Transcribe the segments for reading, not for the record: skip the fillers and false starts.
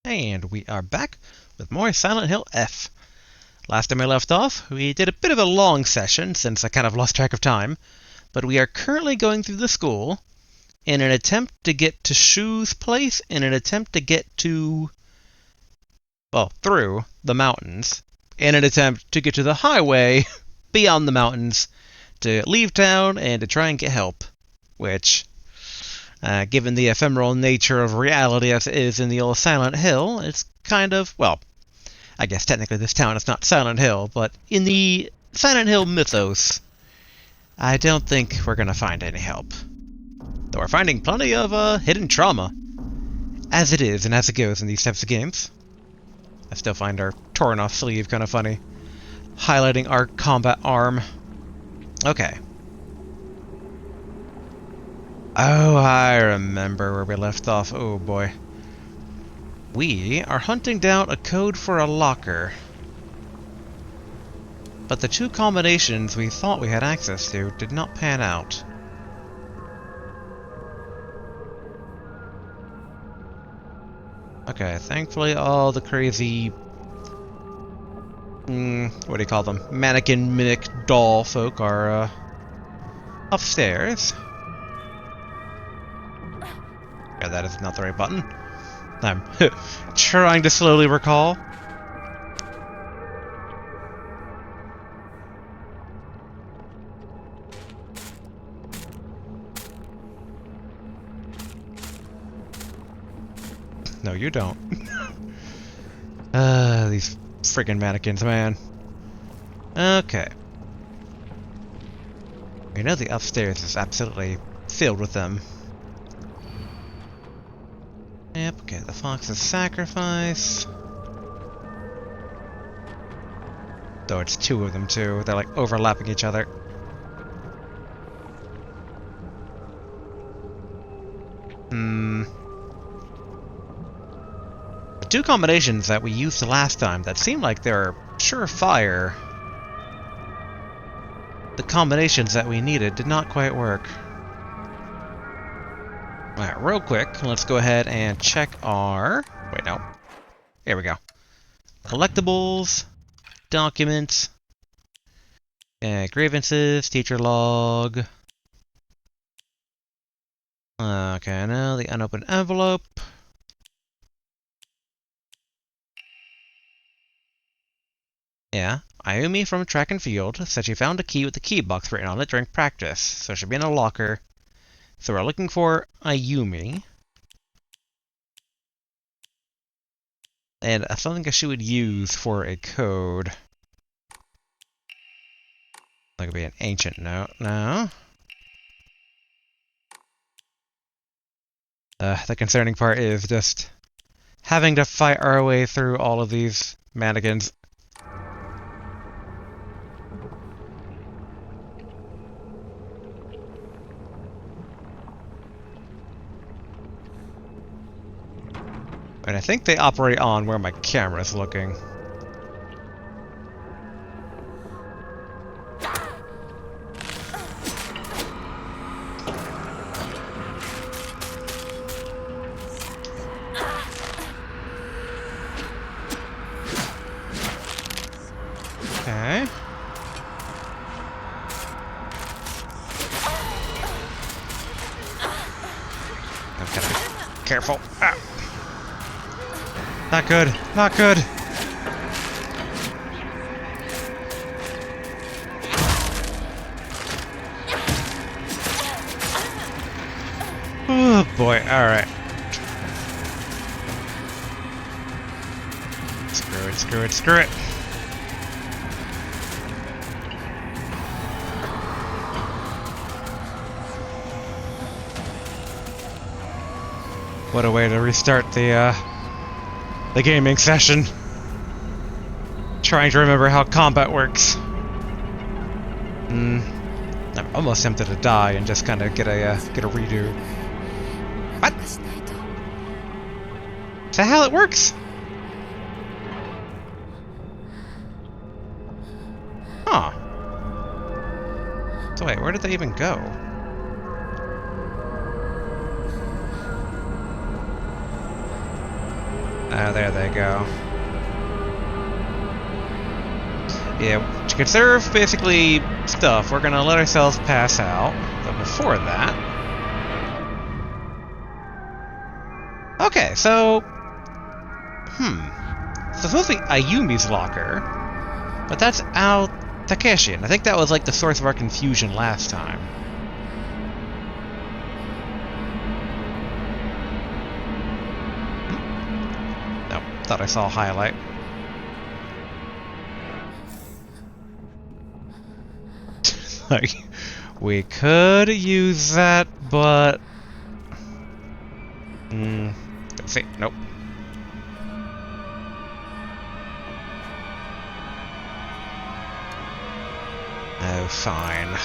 And we are back with more Silent Hill F. Last time I left off, we did a bit of a long session since I kind of lost track of time, but we are currently going through the school in an attempt to get to Shu's place, in an attempt to get to, well, through the mountains, in an attempt to get to the highway beyond the mountains, to leave town and to try and get help, which... given the ephemeral nature of reality as it is in the old Silent Hill, it's kind of, well, I guess technically this town is not Silent Hill, but in the Silent Hill mythos, I don't think we're going to find any help. Though we're finding plenty of hidden trauma, as it is and as it goes in these types of games. I still find our torn off sleeve kind of funny, highlighting our combat arm. Okay. Oh, I remember where we left off. Oh boy. We are hunting down a code for a locker. But the two combinations we thought we had access to did not pan out. Okay, thankfully all the crazy... what do you call them? Mannequin, mimic, doll folk are, upstairs. Yeah, that is not the right button. I'm trying to slowly recall. No, you don't. These friggin' mannequins, man. Okay. We know the upstairs is absolutely filled with them. Yep, okay, the fox's sacrifice. Though it's two of them too, they're like overlapping each other. The two combinations that we used last time that seemed like they're surefire. The combinations that we needed did not quite work. Alright, real quick, let's go ahead and check our... Wait, no. Here we go. Collectibles, documents, grievances, teacher log. Okay, now the unopened envelope. Yeah, Ayumi from track and field said she found a key with the key box written on it during practice, so it should be in a locker. So we're looking for Ayumi. And something she would use for a code. That could be an ancient note. No. The concerning part is just having to fight our way through all of these mannequins. And I think they operate on where my camera's looking. Okay. Okay. Careful. Ah. Not good. Not good. Oh boy. Alright. Screw it, screw it, screw it. What a way to restart the gaming session. Trying to remember how combat works. I'm almost tempted to die and just kind of get a redo. What? Is that how it works? Huh. So wait, where did they even go? There they go. Yeah, to conserve basically stuff, we're gonna let ourselves pass out. But before that... Okay, so... So it's supposed to be Ayumi's locker, but that's Ao Takeshi, and I think that was like the source of our confusion last time. Nope, thought I saw a highlight. Like, we could use that, but... let's see, nope. Oh, fine.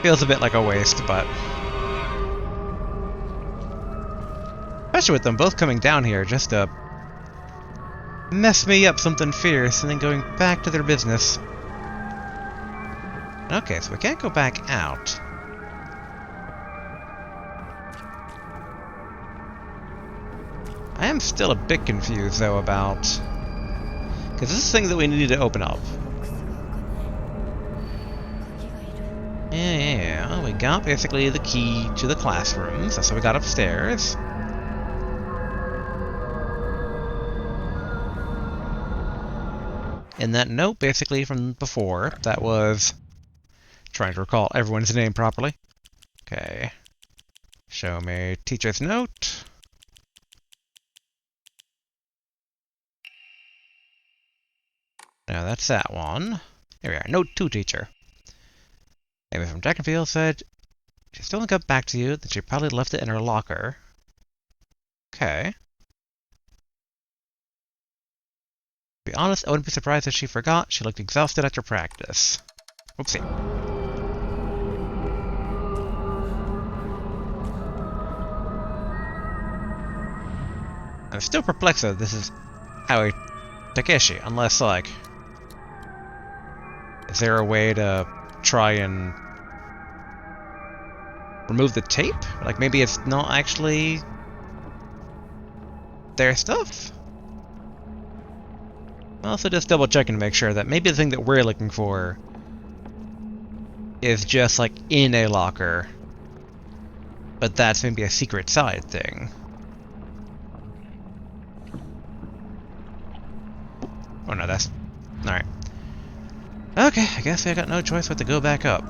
Feels a bit like a waste, but... Especially with them both coming down here just to... mess me up something fierce and then going back to their business. Okay, so we can't go back out. I am still a bit confused, though, about... because this is things that we need to open up. Yeah, we got basically the key to the classrooms. That's what we got upstairs. And that note, basically, from before, that was... trying to recall everyone's name properly. Okay. Show me teacher's note. Now that's that one. Here we are. Note to teacher. Amy from Jack and Field said she still hasn't got back to you, that she probably left it in her locker. Okay. To be honest, I wouldn't be surprised if she forgot. She looked exhausted after practice. Oopsie. I'm still perplexed that this is Aoi Takeshi, unless, like... is there a way to try and... remove the tape? Like, maybe it's not actually... their stuff? Also, just double checking to make sure that maybe the thing that we're looking for is just, like, in a locker. But that's maybe a secret side thing. Oh no, that's... alright. Okay, I guess I got no choice but to go back up.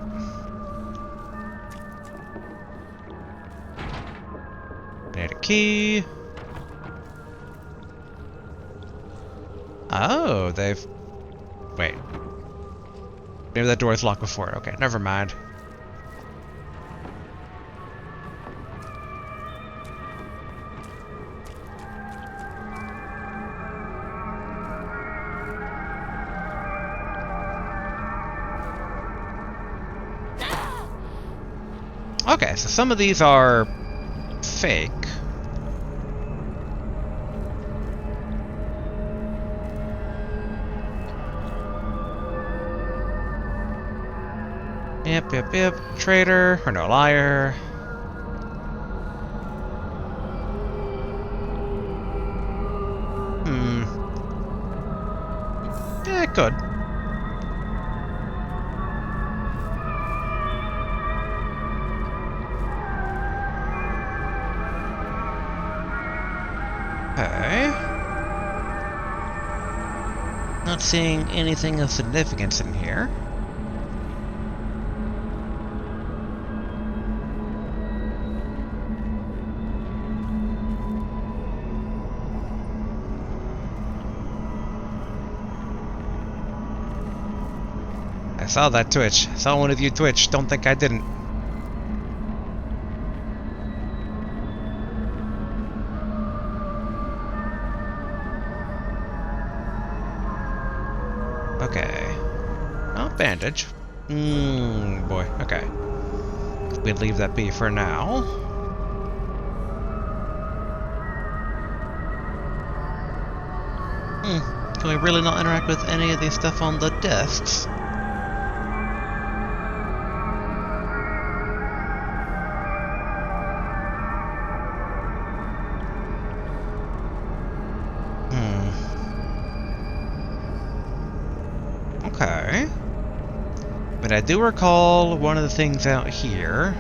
Need a key. Oh, they've... wait. Maybe that door is locked before. Okay, never mind. Okay, so some of these are fake. Yep. Traitor, or no, liar. Yeah, it could. Okay. Not seeing anything of significance in here. I saw that twitch. I saw one of you twitch. Don't think I didn't. Okay. Oh, bandage. Boy. Okay. We'll leave that be for now. Can we really not interact with any of these stuff on the desks? But I do recall one of the things out here.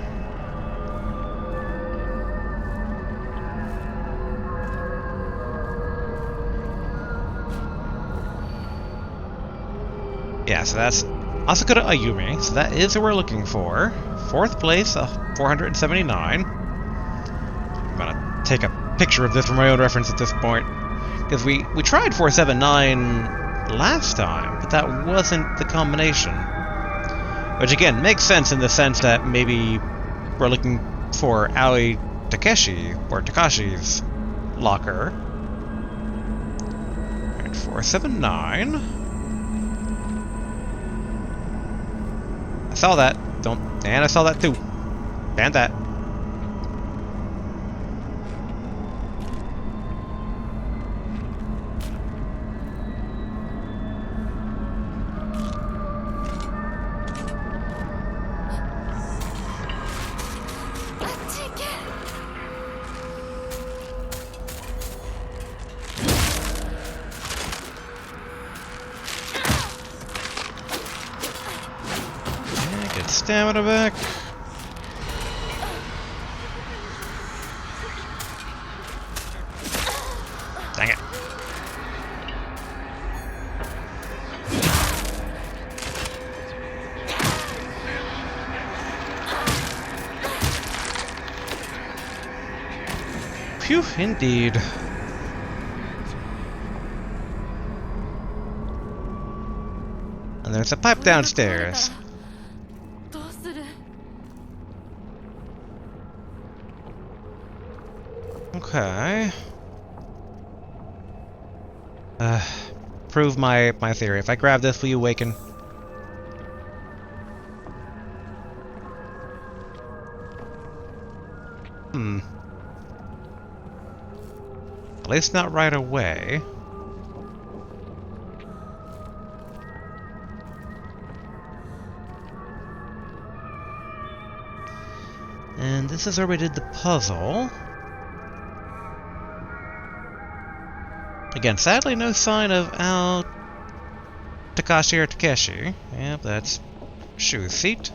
Yeah, so that's Asakura Ayumi. So that is who we're looking for. 4th place, 479. I'm gonna take a picture of this for my own reference at this point. Because we tried 479 last time, but that wasn't the combination. Which again, makes sense in the sense that maybe we're looking for Aoi Takeshi, or Takashi's locker. Alright, 479. I saw that. And I saw that too. And that. Stamina back. Dang it. Phew, indeed. And there's a pipe downstairs. Okay. Prove my theory. If I grab this, will you awaken? At least not right away. And this is where we did the puzzle. Again, sadly no sign of Ao Takashi or Takeshi. Yep, that's Shu's seat.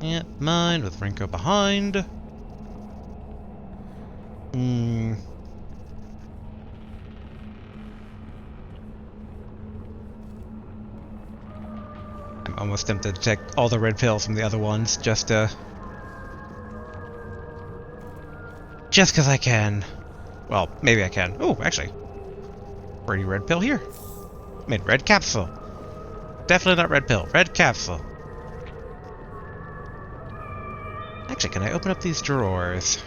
Yep, mine with Rinko behind. I'm almost tempted to take all the red pills from the other ones, just because I can. Well, maybe I can. Oh, actually. Pretty red pill here. I mean, red capsule. Definitely not red pill. Red capsule. Actually, can I open up these drawers?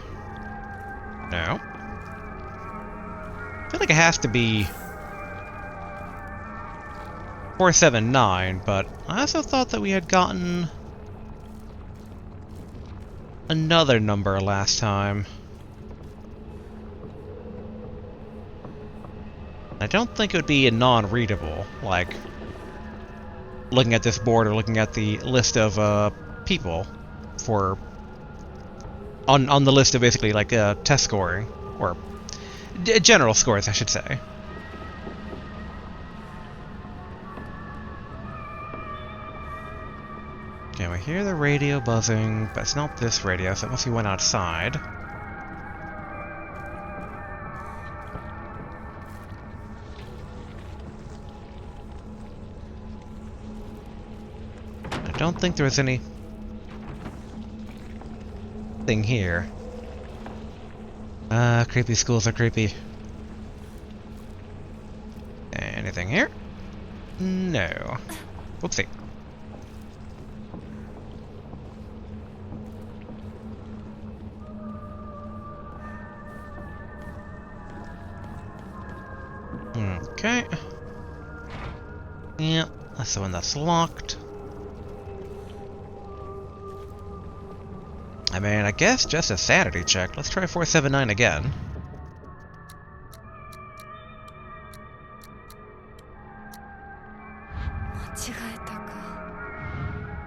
No. I feel like it has to be 479, but I also thought that we had gotten another number last time. I don't think it would be a non-readable, like looking at this board or looking at the list of people for on the list of basically like test scoring or general scores, I should say. Okay, we hear the radio buzzing, but it's not this radio, so it must be one outside. I don't think there was any thing here. Creepy schools are creepy. Anything here? No. Whoopsie. Okay. Yeah, that's the one that's locked. I mean, I guess just a sanity check. Let's try 479 again.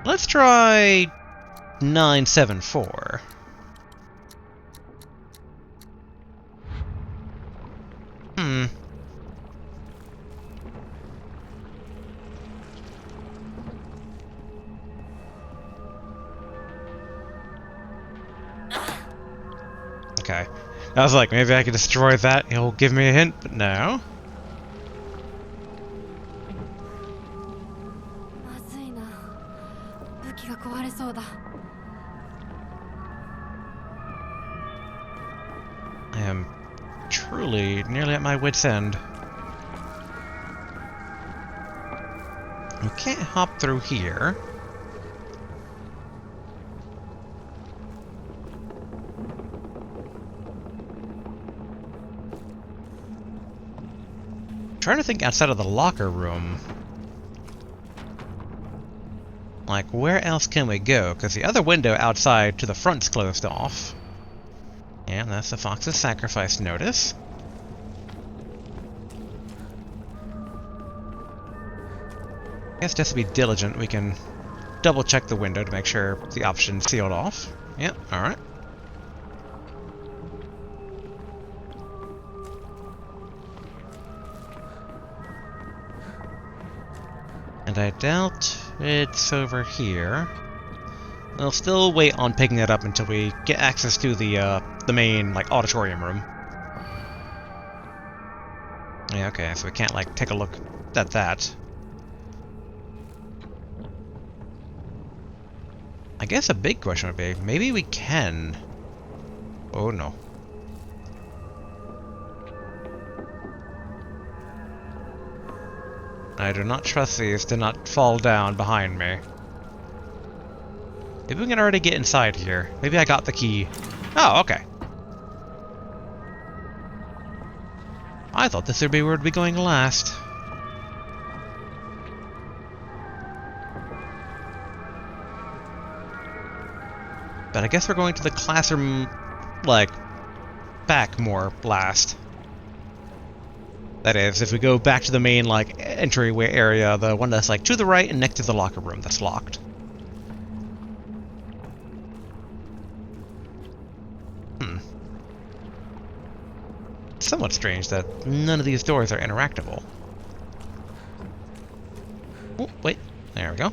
Let's try 974. Hmm. Okay. I was like, maybe I could destroy that. He'll give me a hint, but no. まずいな。武器が壊れそうだ。I am truly nearly at my wit's end. We can't hop through here. I'm trying to think outside of the locker room. Like, where else can we go? Because the other window outside to the front's closed off. And that's the Fox's sacrifice notice. I guess just to be diligent, we can double check the window to make sure the option's sealed off. Yep, alright. And I doubt it's over here. We'll still wait on picking it up until we get access to the main, like, auditorium room. Yeah, okay, so we can't, like, take a look at that. I guess a big question would be, maybe we can. Oh no. I do not trust these to not fall down behind me. Maybe we can already get inside here. Maybe I got the key. Oh, okay. I thought this would be where we'd be going last. But I guess we're going to the classroom, like, back more last. That is, if we go back to the main, like, entryway area, the one that's, like, to the right and next to the locker room that's locked. It's somewhat strange that none of these doors are interactable. Oh, wait. There we go.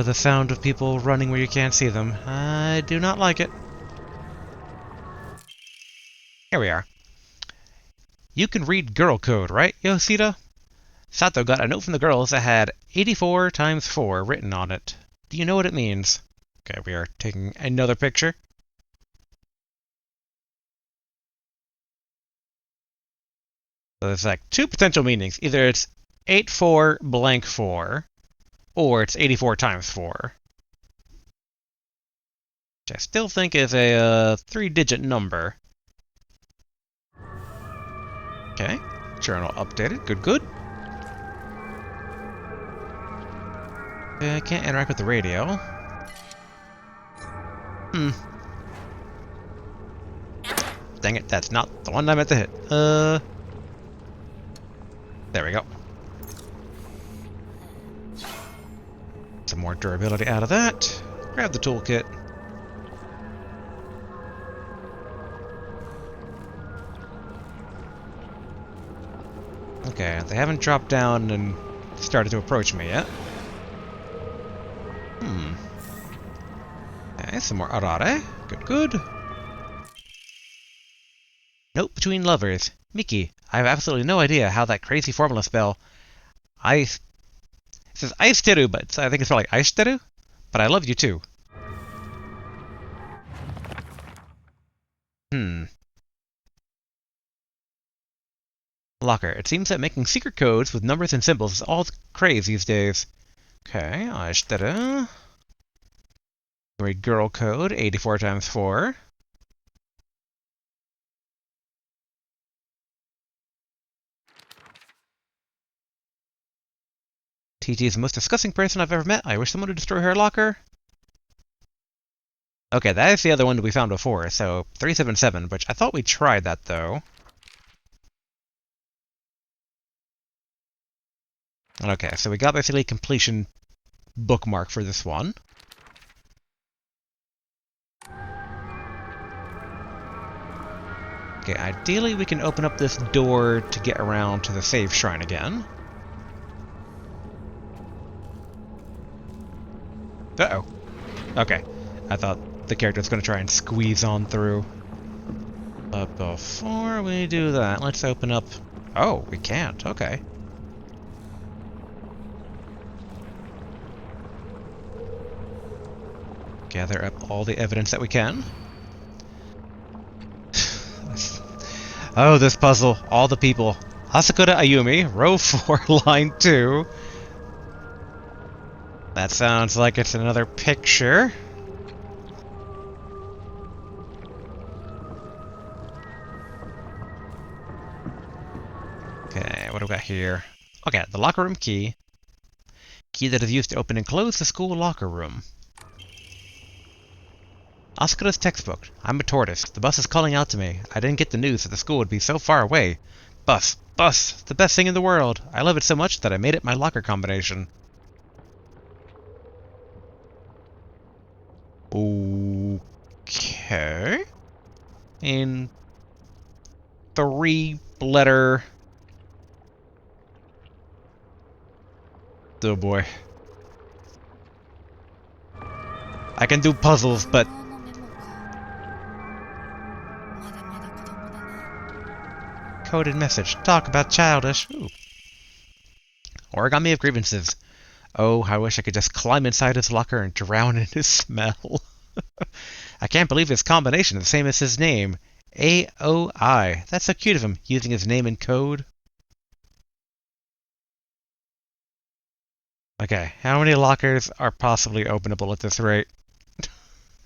The sound of people running where you can't see them. I do not like it. Here we are. You can read girl code, right, Yoshida? Sato got a note from the girls that had 84 times 4 written on it. Do you know what it means? Okay, we are taking another picture. So there's like two potential meanings. Either it's 84 blank 4, or it's 84 times 4. Which I still think is a 3-digit number. Okay, journal updated. Good, good. I can't interact with the radio. Dang it, that's not the one I meant to hit. There we go. Some more durability out of that. Grab the toolkit. Okay, they haven't dropped down and started to approach me yet. Okay, some more arare. Good, good. Note between lovers. Miki, I have absolutely no idea how that crazy formula spell it says ice teru, but I think it's probably ice teru. But I love you too. Locker. It seems that making secret codes with numbers and symbols is all the craze these days. Okay, ice teru. Read girl code, 84 times 4. TT is the most disgusting person I've ever met. I wish someone would destroy her locker. Okay, that is the other one that we found before, so 377, which I thought we tried that, though. Okay, so we got basically completion bookmark for this one. Okay, ideally we can open up this door to get around to the save shrine again. Uh-oh. Okay. I thought the character was going to try and squeeze on through. But before we do that, let's open up... Oh, we can't. Okay. Gather up all the evidence that we can. Oh, this puzzle. All the people. Asakura Ayumi, row 4, line 2. That sounds like it's another picture. Okay, what do we got here? Okay, the locker room key. Key that is used to open and close the school locker room. Asakura's textbook. I'm a tortoise. The bus is calling out to me. I didn't get the news that the school would be so far away. Bus. Bus. The best thing in the world. I love it so much that I made it my locker combination. Okay. In 3-letter... Oh boy. I can do puzzles, but... Coded message. Talk about childish. Ooh. Origami of grievances. Oh, I wish I could just climb inside his locker and drown in his smell. I can't believe his combination is the same as his name. AOI. That's so cute of him, using his name in code. Okay, how many lockers are possibly openable at this rate?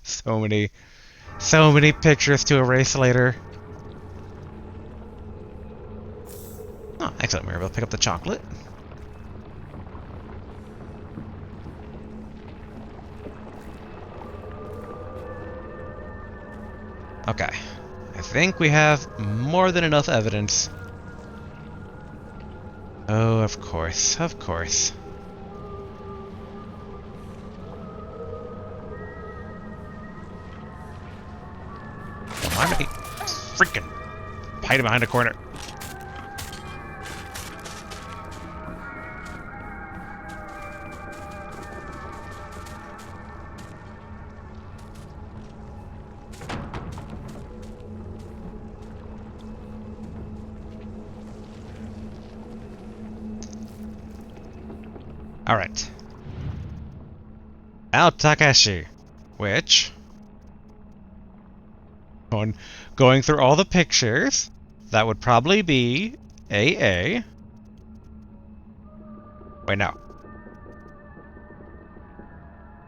So many pictures to erase later. Oh, excellent. We were able to pick up the chocolate. Okay. I think we have more than enough evidence. Oh, of course. Of course. Why am I freaking hiding behind a corner? Alright. Ao Takashi, which... going through all the pictures, that would probably be AA. Wait, no.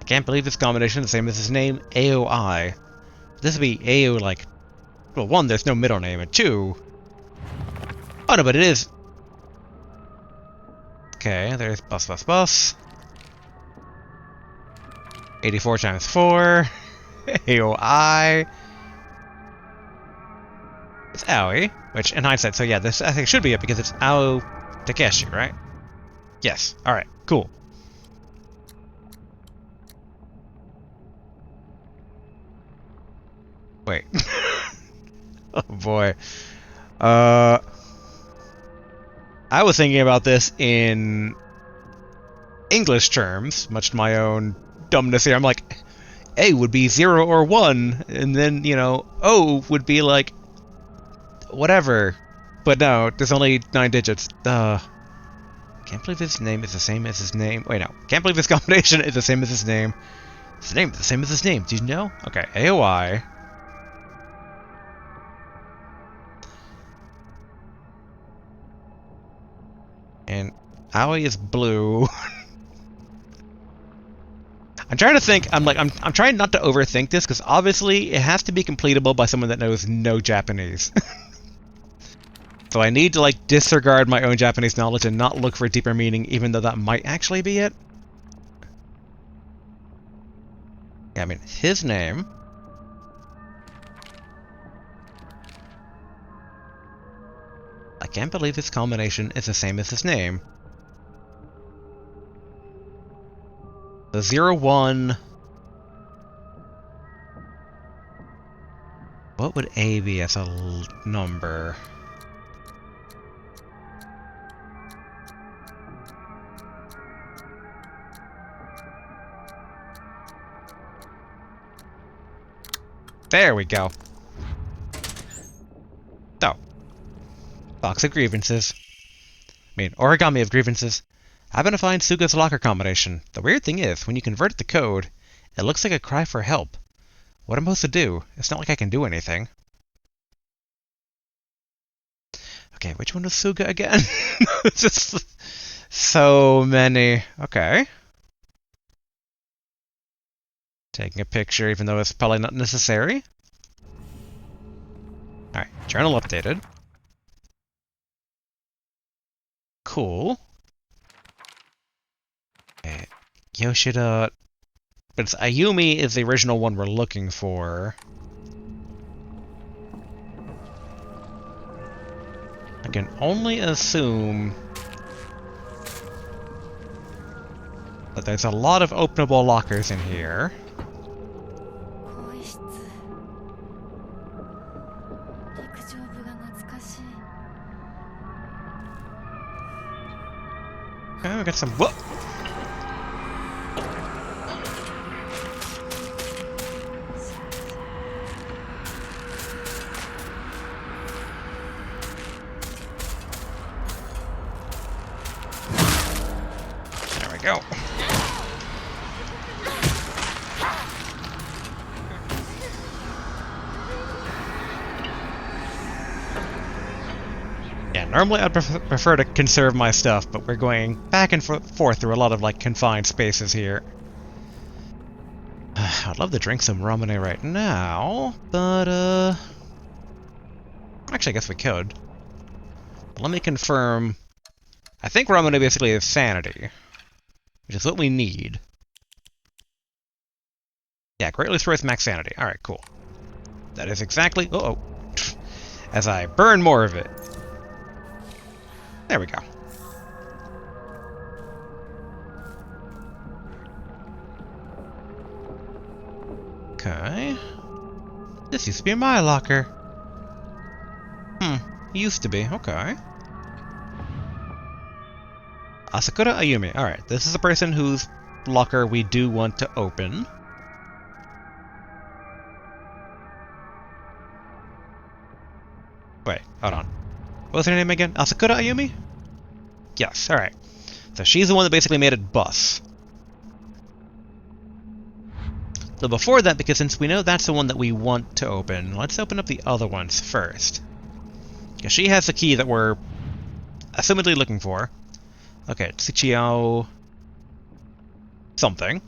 I can't believe this combination is the same as his name, AOI. This would be AO, like... Well, 1, there's no middle name, and 2... Oh, no, but it is... Okay, there's bus, bus, bus. 84 times 4. AOI. It's Aoi, which in hindsight, so yeah, this I think should be it because it's Ao Takeshi, right? Yes. Alright, cool. Wait. Oh boy. I was thinking about this in English terms, much to my own dumbness here. I'm like, A would be 0 or 1, and then, you know, O would be like whatever. But no, there's only 9 digits. Can't believe his name is the same as his name. Wait, no. Can't believe his combination is the same as his name. His name is the same as his name. Do you know? Okay, AOI. And Aoi is blue. I'm trying to think. I'm trying not to overthink this because obviously it has to be completable by someone that knows no Japanese. So I need to like disregard my own Japanese knowledge and not look for a deeper meaning, even though that might actually be it. Yeah, I mean, his name. I can't believe his combination is the same as his name. The 01... What would A be as a number? There we go. Oh. Box of grievances. Origami of grievances. Happen to find Suga's locker combination. The weird thing is, when you convert the code, it looks like a cry for help. What am I supposed to do? It's not like I can do anything. Okay, which one was Suga again? Just so many. Okay. Taking a picture, even though it's probably not necessary. Alright, journal updated. Cool. Okay, Yoshida... But it's Ayumi is the original one we're looking for. I can only assume that there's a lot of openable lockers in here. 更衣室陸上部が懐かしい Okay, we got some... Whoa! There we go. Yeah, normally I'd prefer to conserve my stuff, but we're going back and forth through a lot of, like, confined spaces here. I'd love to drink some ramen right now, but, actually, I guess we could. But let me confirm. I think ramen basically is sanity, which is what we need. Yeah, greatly worth max sanity. Alright, cool. That is exactly... Uh-oh. As I burn more of it. There we go. Okay. This used to be my locker. Used to be. Okay. Asakura Ayumi. Alright, this is the person whose locker we do want to open. Wait, hold on. What was her name again? Asakura Ayumi? Yes, alright. So she's the one that basically made it bust. So before that, because since we know that's the one that we want to open, let's open up the other ones first. Because she has the key that we're assumedly looking for. Okay, Tsuchiyo... something.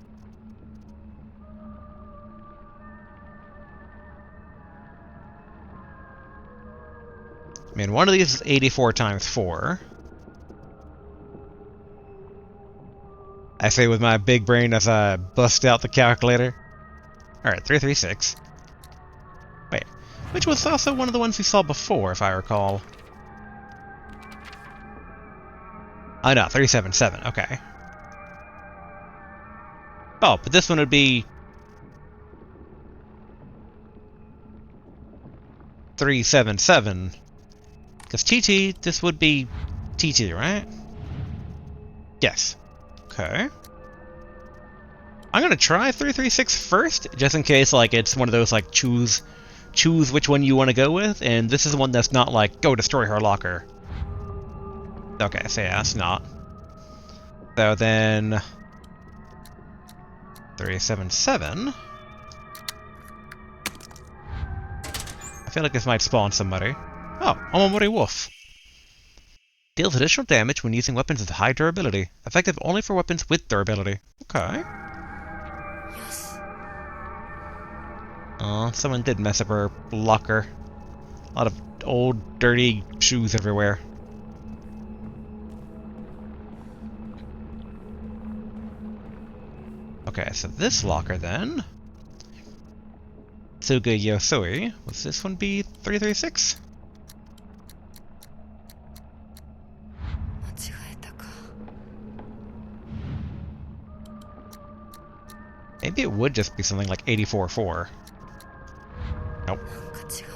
I mean, one of these is 84 times 4. I say with my big brain as I bust out the calculator. Alright, 336. Wait, which was also one of the ones we saw before, if I recall. Oh no, 377, okay. Oh, but this one would be... 377. Because TT, this would be TT, right? Yes. Okay. I'm gonna try 336 first, just in case, like, it's one of those, like, choose which one you want to go with, and this is one that's not like, go destroy her locker. Okay, so yeah, it's not. So then... 377... I feel like this might spawn somebody. Oh, Omamori Wolf. Deals additional damage when using weapons with high durability. Effective only for weapons with durability. Okay. Oh, someone did mess up her locker. A lot of old, dirty shoes everywhere. Okay, so this locker then... Tsuga Yosui. Would this one be 336? Maybe it would just be something like 84-4. Nope. なんか違う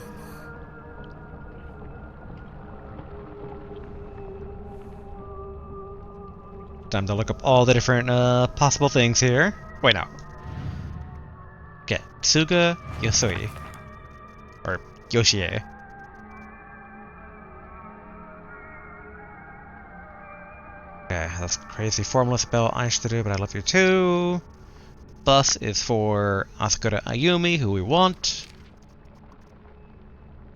な。 Time to look up all the different possible things here. Wait, no. Okay, Tsuga Yosui. Or Yoshie. Okay, that's a crazy formula spell I should do, but I love you too. Bus is for Asakura Ayumi, who we want.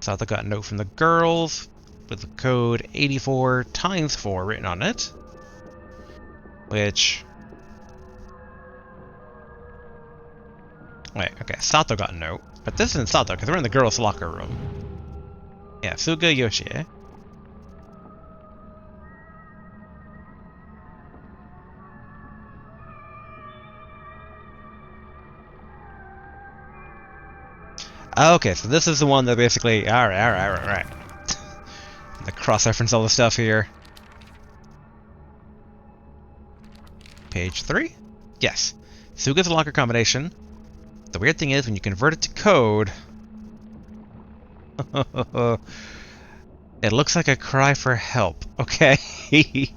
Sato got a note from the girls with the code 84 times 4 written on it. Which... Wait, okay, Sato got a note. But this isn't Sato, because we're in the girls' locker room. Yeah, Suga Yoshie. Okay, so this is the one that basically... Alright. The cross-reference all the stuff here. Page 3? Yes. Suga's locker combination. The weird thing is, when you convert it to code... it looks like a cry for help, okay? If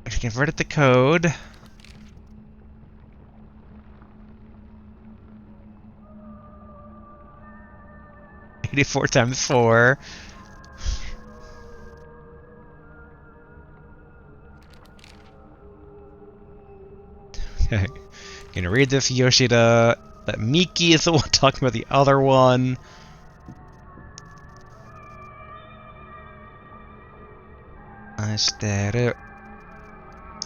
you convert it to code... 84 times 4. Okay. Gonna read this, Yoshida. But Miki is the one talking about the other one. I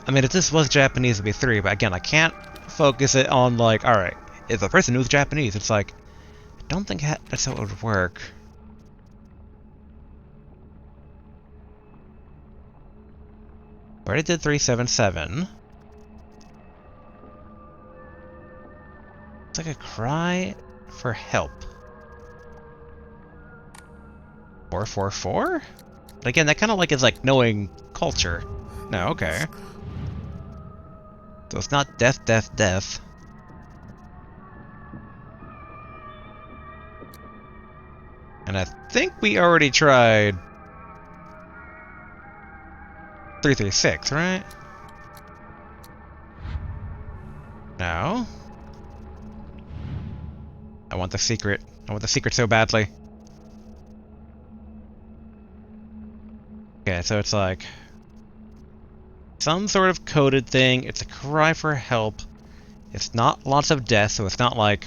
mean, if this was Japanese, it'd be 3, but again, I can't focus it on, like, alright, if the person knows Japanese, it's like, I don't think that's how it would work. Already did 377. It's like a cry for help. 444? But again, that kind of like is like knowing culture. No, okay. So it's not death, death, death. And I think we already tried 336, right? No. I want the secret. I want the secret so badly. Okay, so it's like some sort of coded thing. It's a cry for help. It's not lots of death, so it's not like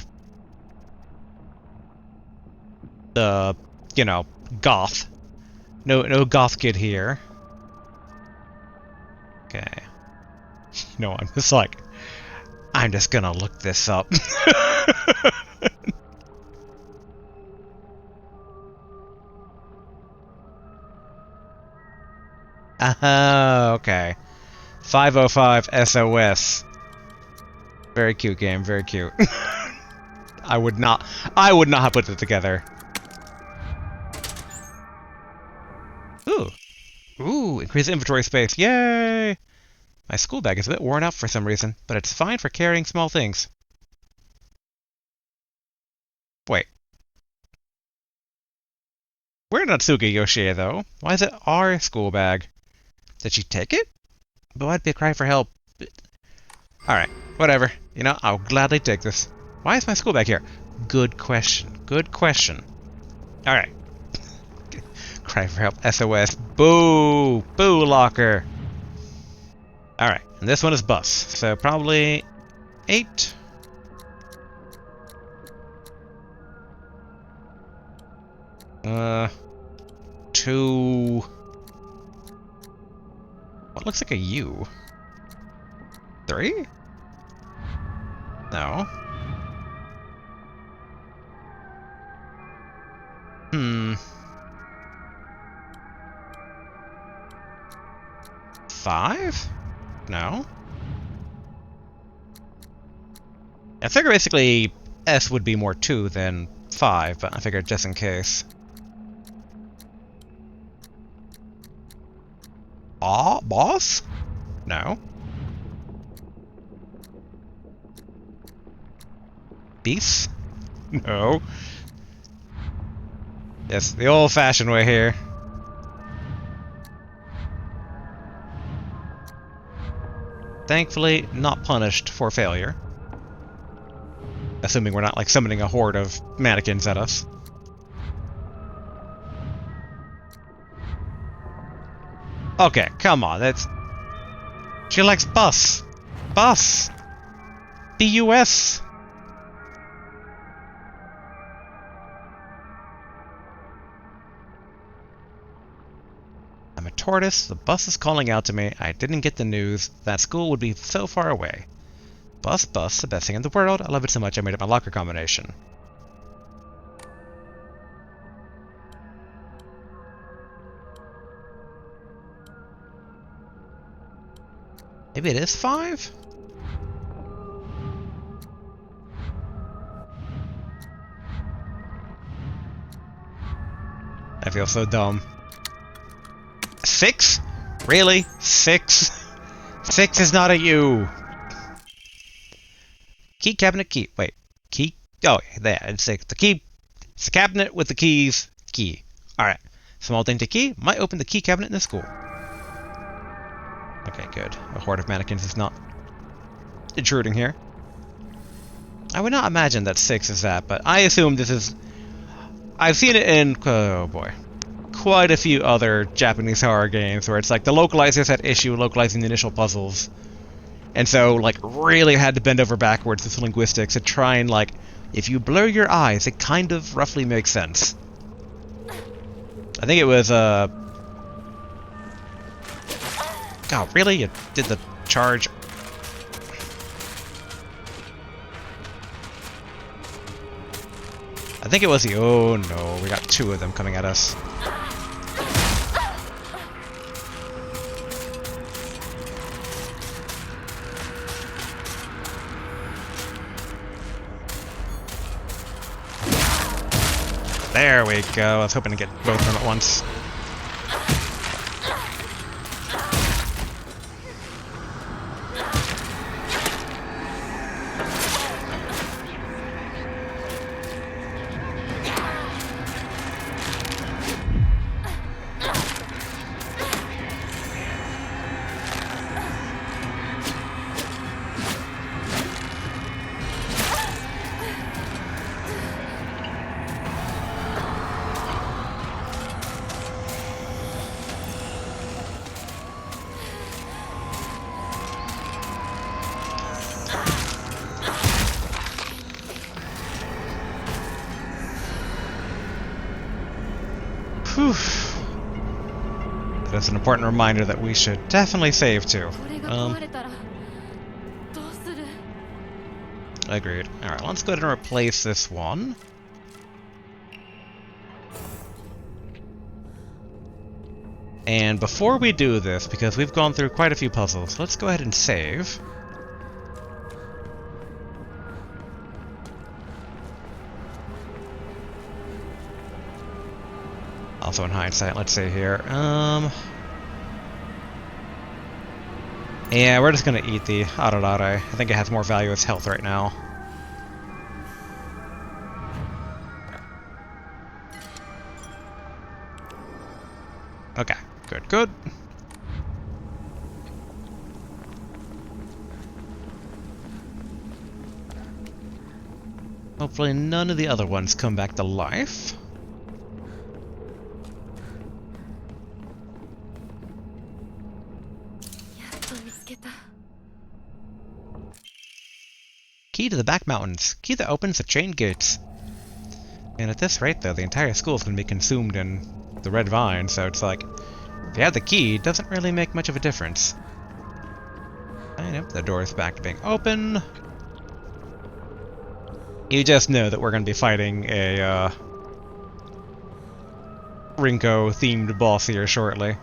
the, you know, goth. No goth kid here. Okay. You know, I'm just gonna look this up. Okay. 505 SOS. Very cute game, very cute. I would not have put it together. Ooh, increase inventory space, yay! My school bag is a bit worn out for some reason, but it's fine for carrying small things. Wait. We're not Natsuki Yoshie, though. Why is it our school bag? Did she take it? But why'd be a cry for help? Alright, whatever. You know, I'll gladly take this. Why is my school bag here? Good question. Good question. Alright. Cry for help. SOS. Boo! Boo, locker! Alright, and this one is bus. So probably 8. Uh, 2. What looks like a U? 3? No. 5? No. I figure basically S would be more 2 than 5, but I figured just in case. Boss? No. Beasts? No. Yes, the old-fashioned way here. Thankfully, not punished for failure. Assuming we're not, like, summoning a horde of mannequins at us. Okay, come on, that's... She likes bus. Bus! B-U-S! I'm a tortoise, the bus is calling out to me, I didn't get the news, that school would be so far away. Bus, bus, the best thing in the world, I love it so much I made up my locker combination. Maybe it is 5? I feel so dumb. 6? Really? 6? 6 is not a U! Key cabinet key. Wait. Key? Oh, there. It's 6. The key. It's the cabinet with the keys. Key. Alright. Small dainty key might open the key cabinet in the school. Okay, good. A horde of mannequins is not intruding here. I would not imagine that 6 is that, but I assume this is... I've seen it in... Oh boy. Quite a few other Japanese horror games where it's like the localizers had issue localizing the initial puzzles. And so, like, really had to bend over backwards with linguistics to try and, like, if you blur your eyes, it kind of roughly makes sense. I think it was, God, really? You did the charge? I think it was the... Oh no, we got 2 of them coming at us. There we go. I was hoping to get both of them at once. Whew. That's an important reminder that we should definitely save too. Agreed. Alright, let's go ahead and replace this one. And before we do this, because we've gone through quite a few puzzles, let's go ahead and save. Also in hindsight, let's see here. Yeah, we're just gonna eat the Ararare. I think it has more value as health right now. Okay, good, good. Hopefully none of the other ones come back to life. Key to the back mountains. Key that opens the chained gates. And at this rate, though, the entire school is going to be consumed in the red vine, so it's like, if you have the key, it doesn't really make much of a difference. And yep, the door is back to being open. You just know that we're going to be fighting a Rinko-themed boss here shortly.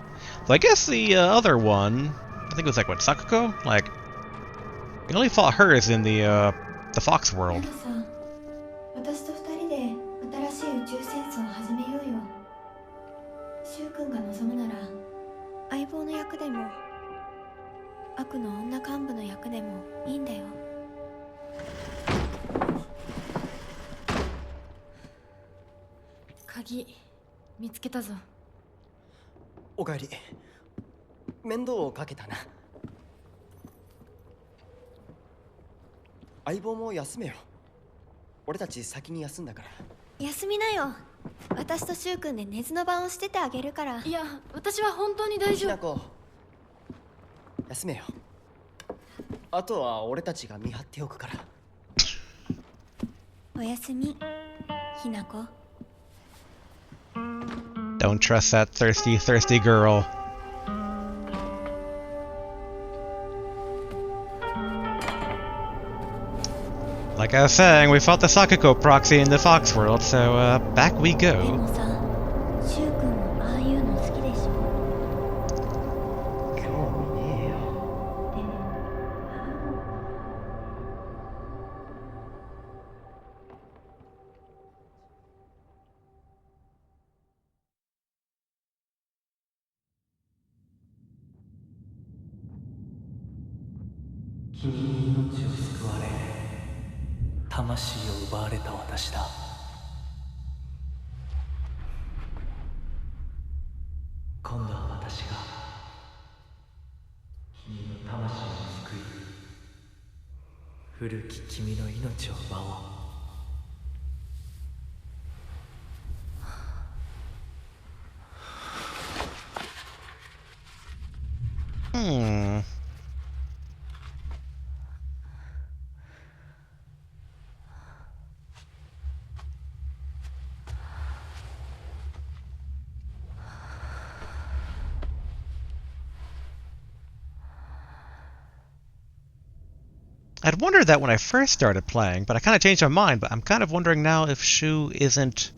So I guess the other one, I think it was like, what, Sakuko? Like, we only fought hers in the Fox world. 鍵見つけたぞ。おかえり。面倒をかけたな。相棒も休めよ。俺たち先に休んだから。休みなよ。私と柊君で寝ずの番をしててあげるから。いや、私は本当に大丈夫。ひなこ、休めよ。あとは俺たちが見張っておくから。おやすみ、ひなこ。Don't trust that thirsty, thirsty girl. Like I was saying, we fought the Sakuko proxy in the Fox world, so back we で go. もさ、柊君もああいうの好きでしょ。興味ねえよ。君に命を救われ魂を奪われた私だ。今度は私が君の魂を救い古き君の命を奪おう。Hmm. I'd wondered that when I first started playing, but I kind of changed my mind. But I'm kind of wondering now if Shu isn't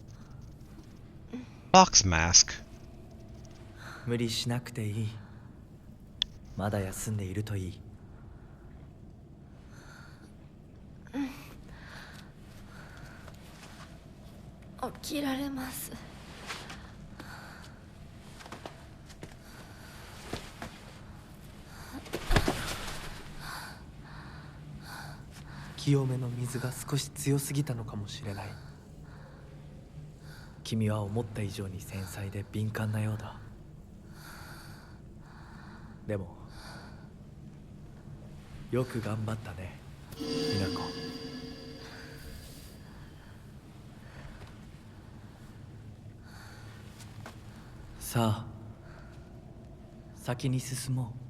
Fox Mask. 無理しなくていい。まだ休んでいるといい。起きられます。清めの水が少し強すぎたのかもしれない。君は思った以上に繊細で敏感なようだ。でもよく頑張ったね、みなこ。さあ先に進もう。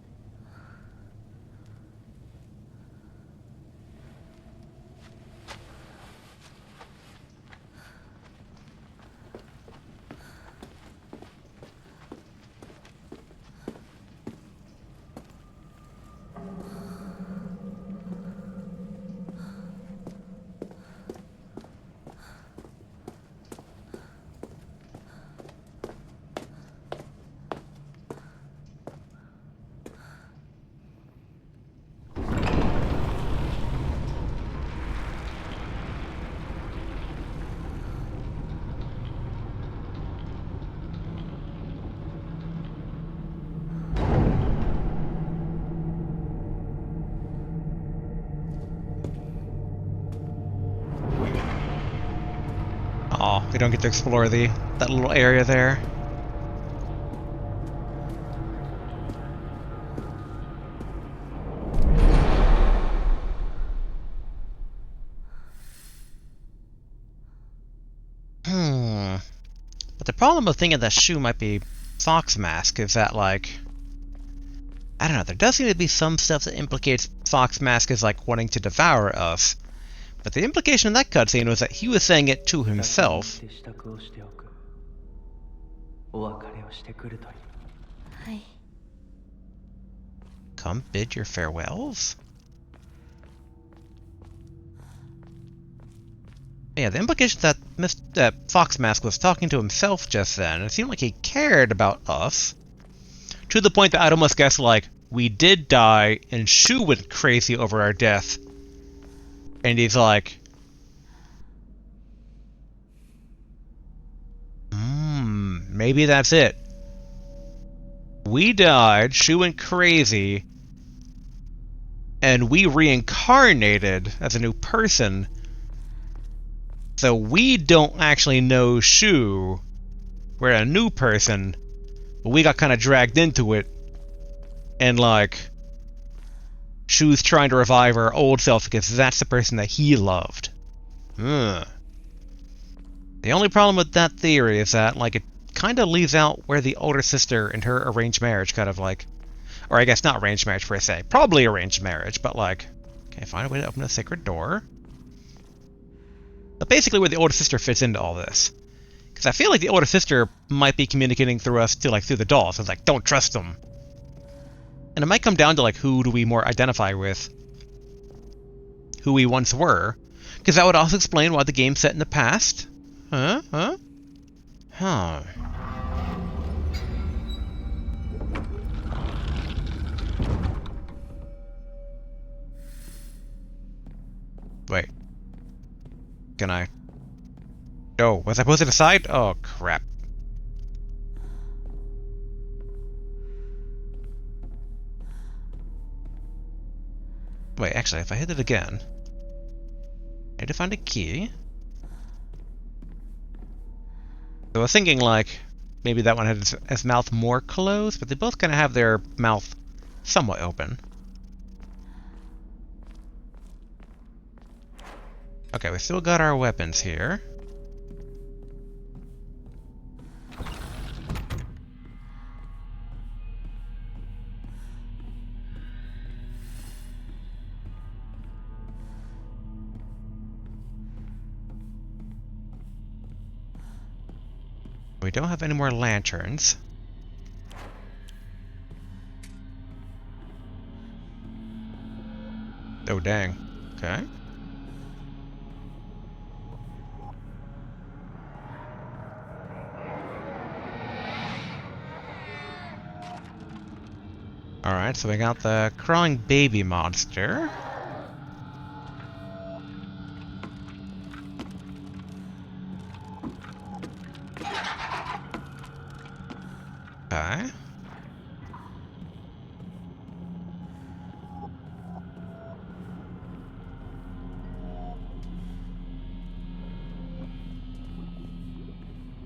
Oh, we don't get to explore that little area there. But the problem with thinking that Shu might be Fox Mask is that, like, I don't know, there does seem to be some stuff that implicates Fox Mask as, like, wanting to devour us. But the implication in that cutscene was that he was saying it to himself. はい。 Come bid your farewells? Yeah, the implication that Fox Mask was talking to himself just then. It seemed like he cared about us. To the point that I'd almost guess, like, we did die, and Shu went crazy over our death. And he's like, maybe that's it. We died, Shu went crazy, and we reincarnated as a new person. So we don't actually know Shu, we're a new person, but we got kind of dragged into it, and like, Shu's trying to revive our old self because that's the person that he loved. Ugh. The only problem with that theory is that, like, it kind of leaves out where the older sister and her arranged marriage kind of like, or I guess not arranged marriage per se, probably arranged marriage, but like, okay, find a way to open a sacred door. But basically where the older sister fits into all this. Because I feel like the older sister might be communicating through us to, like, through the doll, so it's like, don't trust them. And it might come down to, like, who do we more identify with? Who we once were. Because that would also explain why the game's set in the past. Huh? Wait. Can I... Oh, was I supposed to decide? Oh, crap. Wait, actually, if I hit it again... I need to find a key. So I was thinking, like, maybe that one had his mouth more closed, but they both kind of have their mouth somewhat open. Okay, we still got our weapons here. We don't have any more lanterns. Oh, dang. Okay. Alright, so we got the crawling baby monster. Okay.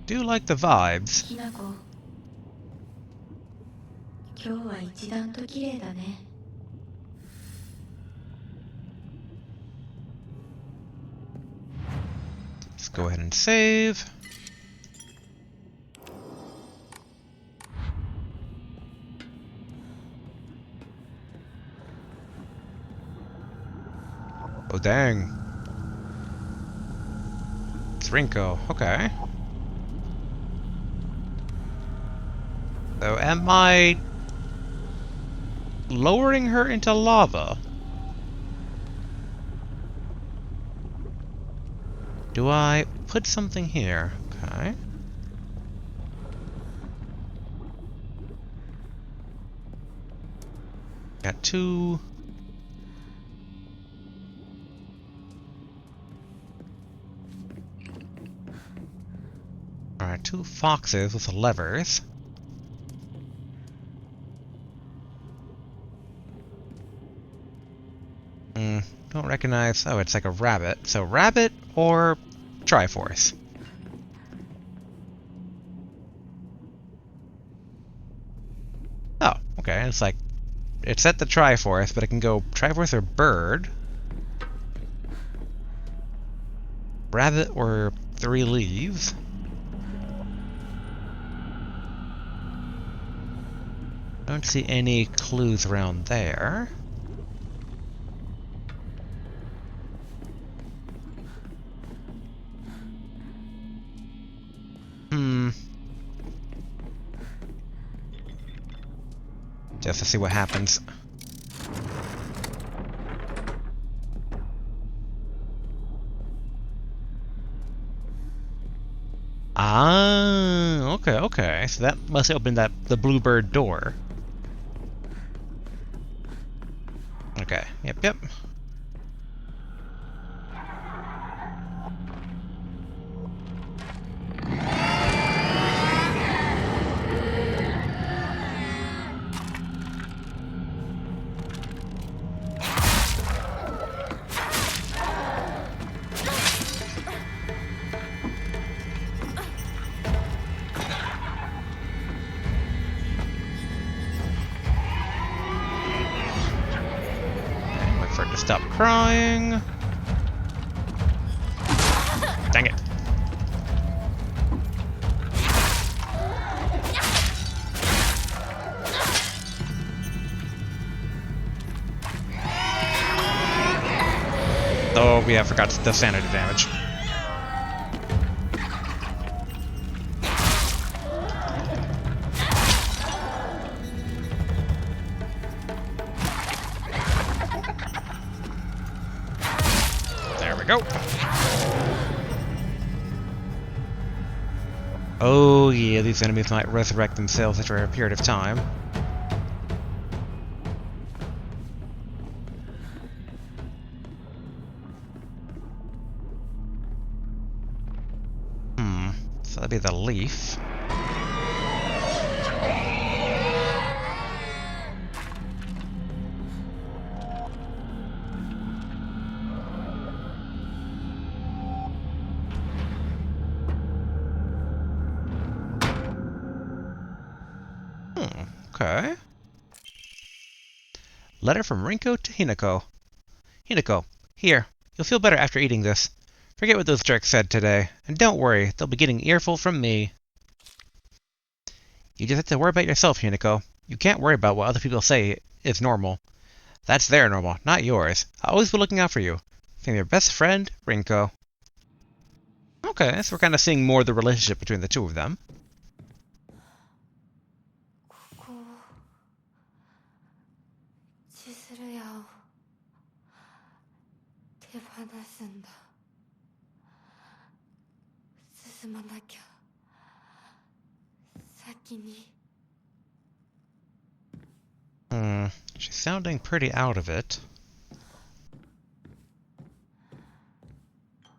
Do like the vibes. きなこ今日は一段と綺麗だね Let's go ahead and save. Oh, dang. It's Rinko. Okay. So, am I lowering her into lava? Do I put something here? Okay. Got two. Alright, two foxes with levers. Don't recognize... Oh, it's like a rabbit. So rabbit or Triforce? Oh, okay. It's like... It's set the Triforce, but it can go Triforce or bird. Rabbit or 3 leaves. Don't see any clues around there. Just to see what happens. Ah, okay. So that must open the bluebird door. Okay, yep. for it to stop crying. Dang it. Oh, yeah, I forgot the sanity damage. There we go. Oh, yeah, these enemies might resurrect themselves after a period of time. So that'd be the leaf. Okay. Letter from Rinko to Hinako. Hinako, here. You'll feel better after eating this. Forget what those jerks said today, and don't worry, they'll be getting an earful from me. You just have to worry about yourself, Hinako. You can't worry about what other people say is normal. That's their normal, not yours. I'll always be looking out for you. From your best friend, Rinko. Okay, so we're kind of seeing more of the relationship between the two of them. ここ千鶴屋を手放すんだ。進まなきゃ先に。She's sounding pretty out of it.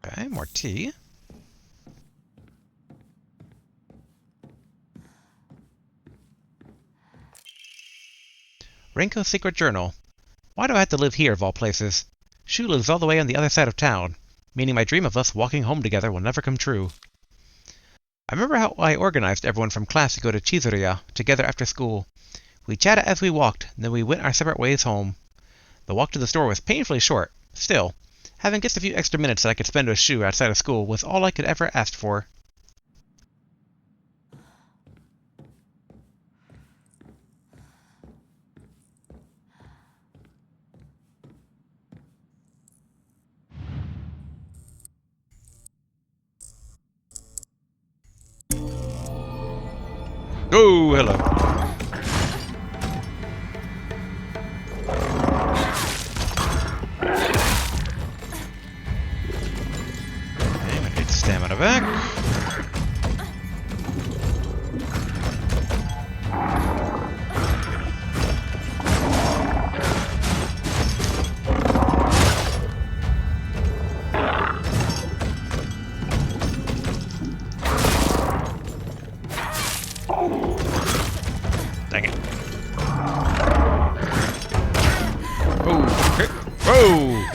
Okay, more tea. Rinko's secret journal. Why do I have to live here of all places? Shu lives all the way on the other side of town, meaning my dream of us walking home together will never come true. I remember how I organized everyone from class to go to Chizuriya together after school. We chatted as we walked, then we went our separate ways home. The walk to the store was painfully short. Still, having just a few extra minutes that I could spend with Shu outside of school was all I could ever ask for. Oh, hello. Okay, I'm gonna get stamina back. Dang it. Oh, okay. Whoa!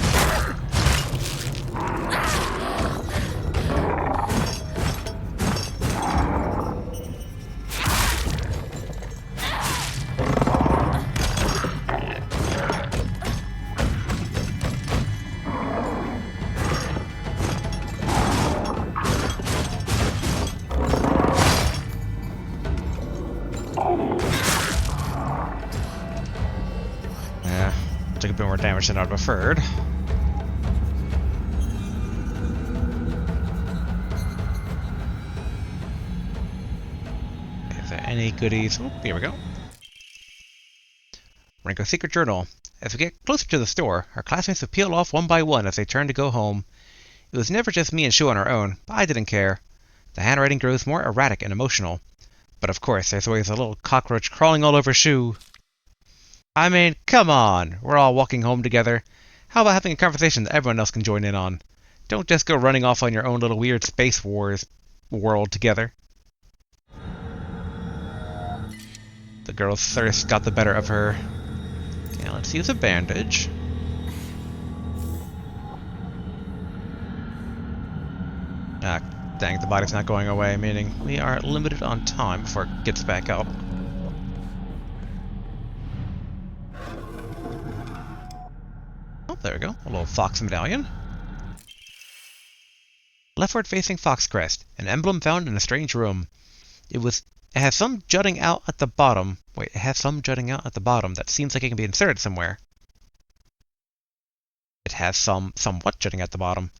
Yeah, took a bit more damage than I'd preferred. Is there any goodies? Oh, here we go. Rinko's secret journal. As we get closer to the store, our classmates would peel off one by one as they turned to go home. It was never just me and Shu on our own, but I didn't care. The handwriting grows more erratic and emotional. But of course, there's always a little cockroach crawling all over Shu. I mean, come on! We're all walking home together. How about having a conversation that everyone else can join in on? Don't just go running off on your own little weird Space Wars world together. The girl's thirst got the better of her. Okay, let's use a bandage. Ah, dang, the body's not going away, meaning we are limited on time before it gets back up. Oh, there we go. A little fox medallion. Leftward-facing fox crest, an emblem found in a strange room. It has some jutting out at the bottom. Wait, it has some jutting out at the bottom that seems like it can be inserted somewhere. It has somewhat jutting at the bottom.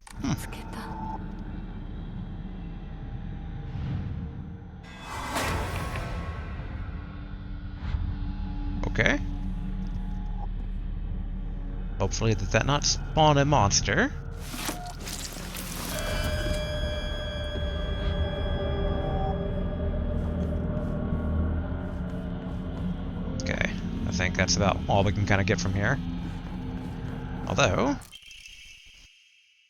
Okay. Hopefully did that not spawn a monster. Okay, I think that's about all we can kind of get from here. Although...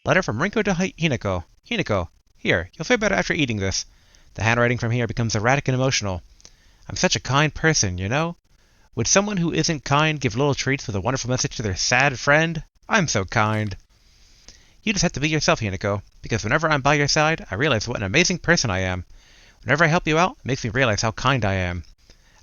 Letter from Rinko to Hinako. Hinako, here, you'll feel better after eating this. The handwriting from here becomes erratic and emotional. I'm such a kind person, you know? Would someone who isn't kind give little treats with a wonderful message to their sad friend? I'm so kind. You just have to be yourself, Hinako, because whenever I'm by your side, I realize what an amazing person I am. Whenever I help you out, it makes me realize how kind I am.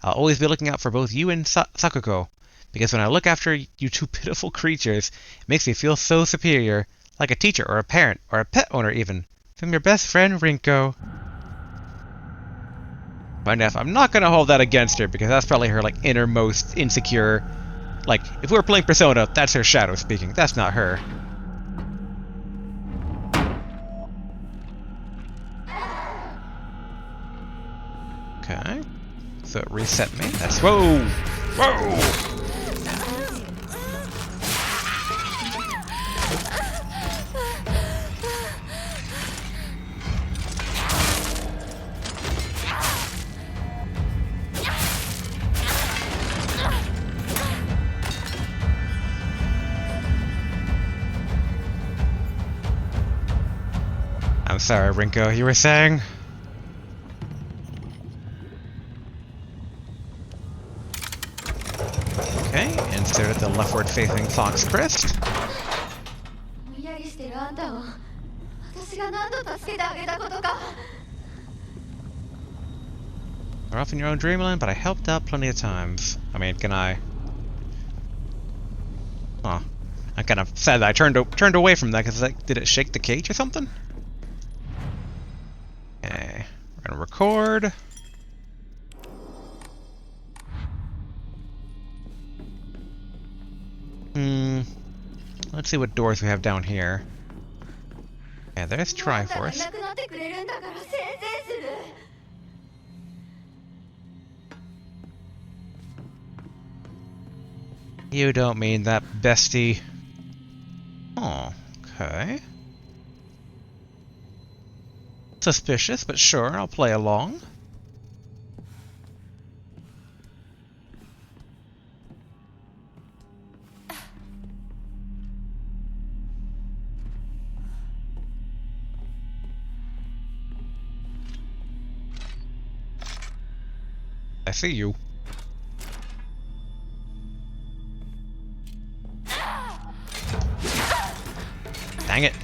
I'll always be looking out for both you and Sakuko, because when I look after you two pitiful creatures, it makes me feel so superior, like a teacher or a parent or a pet owner even. From your best friend, Rinko. But enough, I'm not going to hold that against her, because that's probably her, like, innermost, insecure... Like, if we were playing Persona, that's her shadow speaking. That's not her. Okay. So it reset me. That's... Whoa! Whoa! I'm sorry, Rinko, you were saying? Okay, inserted the leftward-facing fox crest. You're off in your own dreamland, but I helped out plenty of times. I mean, can I... Huh. I'm kind of sad that I turned away from that, because, like, did it shake the cage or something? Okay, we're gonna record. Let's see what doors we have down here. Yeah, there's Triforce. You don't mean that, bestie. Oh, okay. Suspicious, but sure, I'll play along. I see you. Dang it.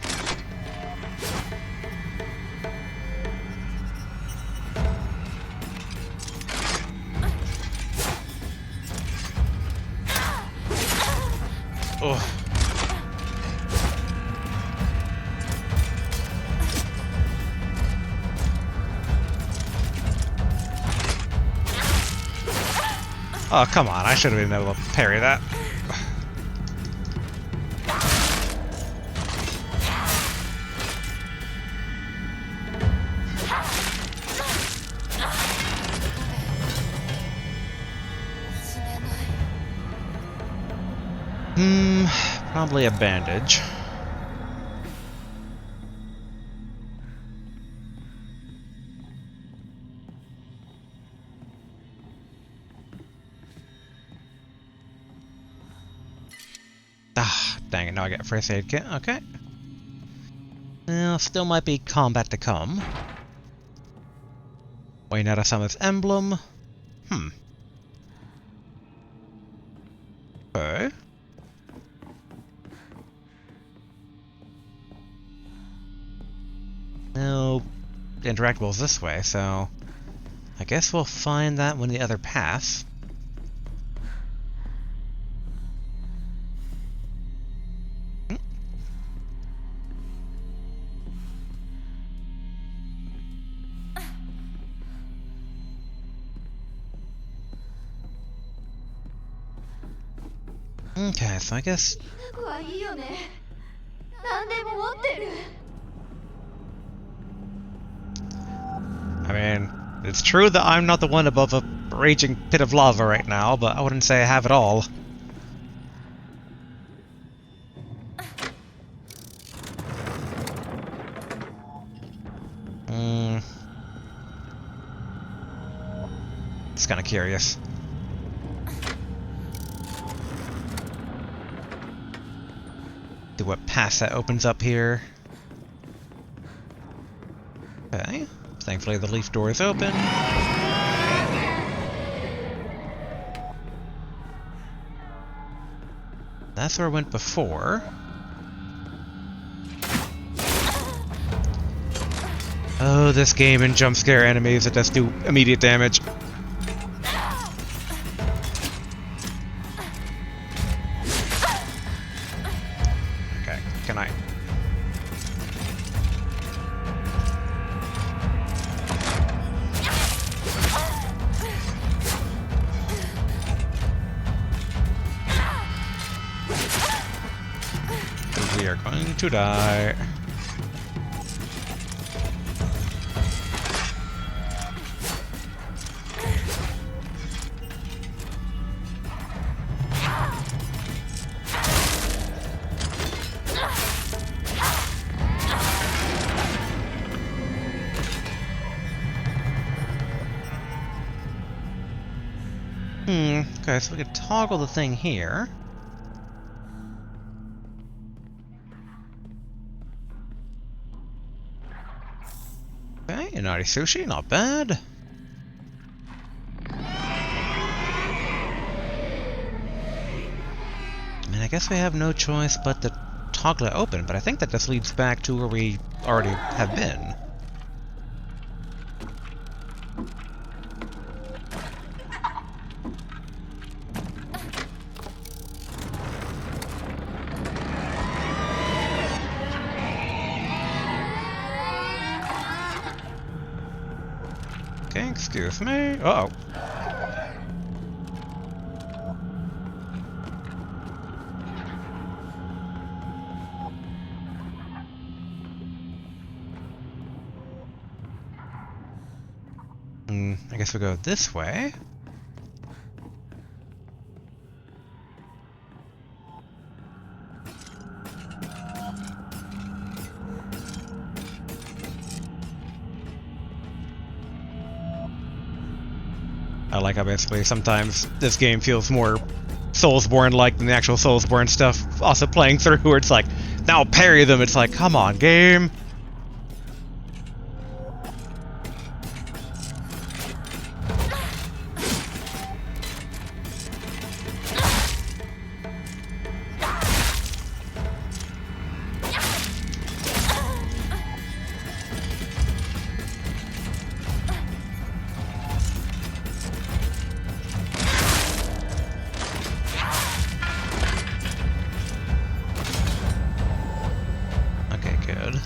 Oh. Oh, come on. I should have been able to parry that. Probably a bandage. Ah, dang it, now I get first aid kit, okay. Well, still might be combat to come. Waiting out of Summon's emblem. Okay. No interactables this way, so I guess we'll find that when the other pass. Okay, so I guess... 子はいいよね。何でも持ってる。 I mean, it's true that I'm not the one above a raging pit of lava right now, but I wouldn't say I have it all. It's kind of curious. See what pass that opens up here. Okay. Thankfully the leaf door is open. That's where I went before. Oh, this game and jump scare enemies that just do immediate damage. Okay, can I? We are going to die. Okay, so we can toggle the thing here. Okay, Inari Sushi, not bad. I mean, I guess we have no choice but to toggle it open, but I think that just leads back to where we already have been. Okay, excuse me. Uh-oh. I guess we go this way. I like how basically sometimes this game feels more Soulsborne-like than the actual Soulsborne stuff also playing through, where it's like, now parry them, it's like, come on, game!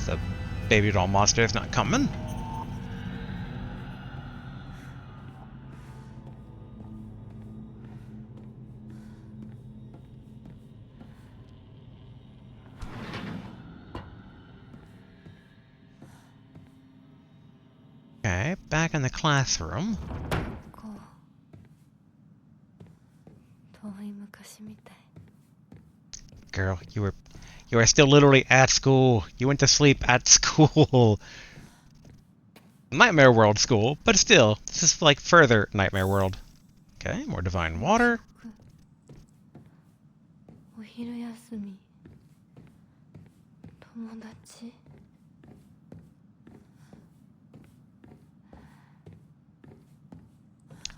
The baby doll monster is not coming. Okay, back in the classroom. 遠い昔みたい。 Girl, you are still literally at school. You went to sleep at school. Nightmare World school, but still, this is like further Nightmare World. Okay, more divine water. お昼休み。友達。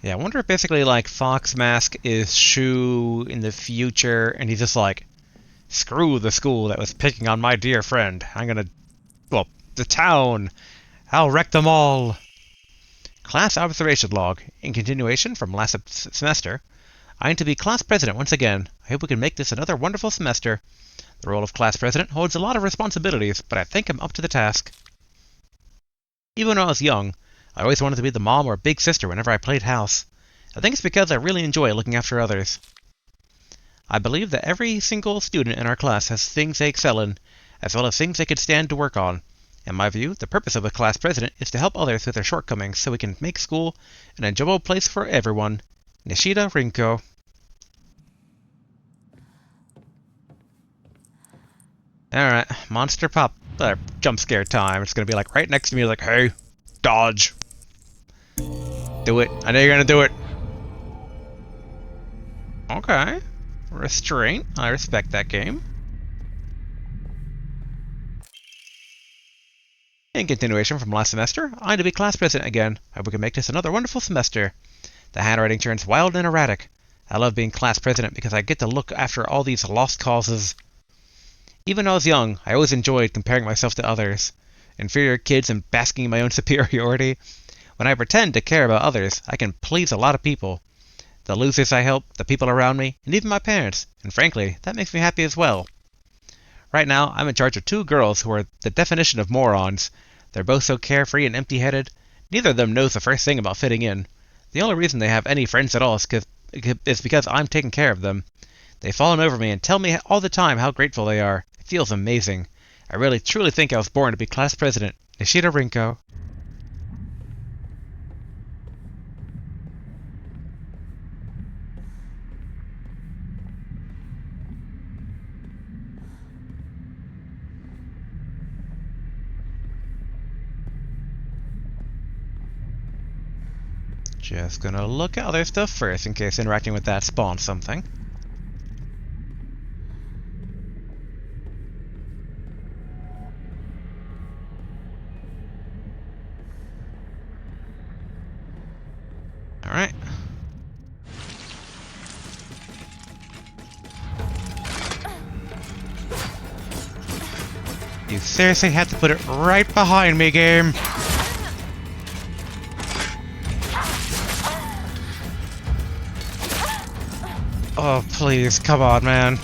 Yeah, I wonder if basically like Fox Mask is Shu in the future, and he's just like, screw the school that was picking on my dear friend. I'm gonna, well, the town. I'll wreck them all. Class observation log. In continuation from last semester, I am to be class president once again. I hope we can make this another wonderful semester. The role of class president holds a lot of responsibilities, but I think I'm up to the task. Even when I was young, I always wanted to be the mom or big sister whenever I played house. I think it's because I really enjoy looking after others. I believe that every single student in our class has things they excel in, as well as things they could stand to work on. In my view, the purpose of a class president is to help others with their shortcomings so we can make school an enjoyable place for everyone. Nishida Rinko. Alright, monster pop, jump scare time. It's gonna be like right next to me, like, hey, dodge. Do it. I know you're gonna do it. Okay. Restraint. I respect that game. In continuation from last semester, I'm to be class president again. I hope we can make this another wonderful semester. The handwriting turns wild and erratic. I love being class president because I get to look after all these lost causes. Even when I was young, I always enjoyed comparing myself to others. Inferior kids and basking in my own superiority. When I pretend to care about others, I can please a lot of people. The losers I help, the people around me, and even my parents. And frankly, that makes me happy as well. Right now, I'm in charge of 2 girls who are the definition of morons. They're both so carefree and empty-headed. Neither of them knows the first thing about fitting in. The only reason they have any friends at all is because I'm taking care of them. They fawn over me and tell me all the time how grateful they are. It feels amazing. I really truly think I was born to be class president. Nishida Rinko. Just gonna look at other stuff first in case interacting with that spawns something. Alright. You seriously had to put it right behind me, game! Oh, please, come on, man.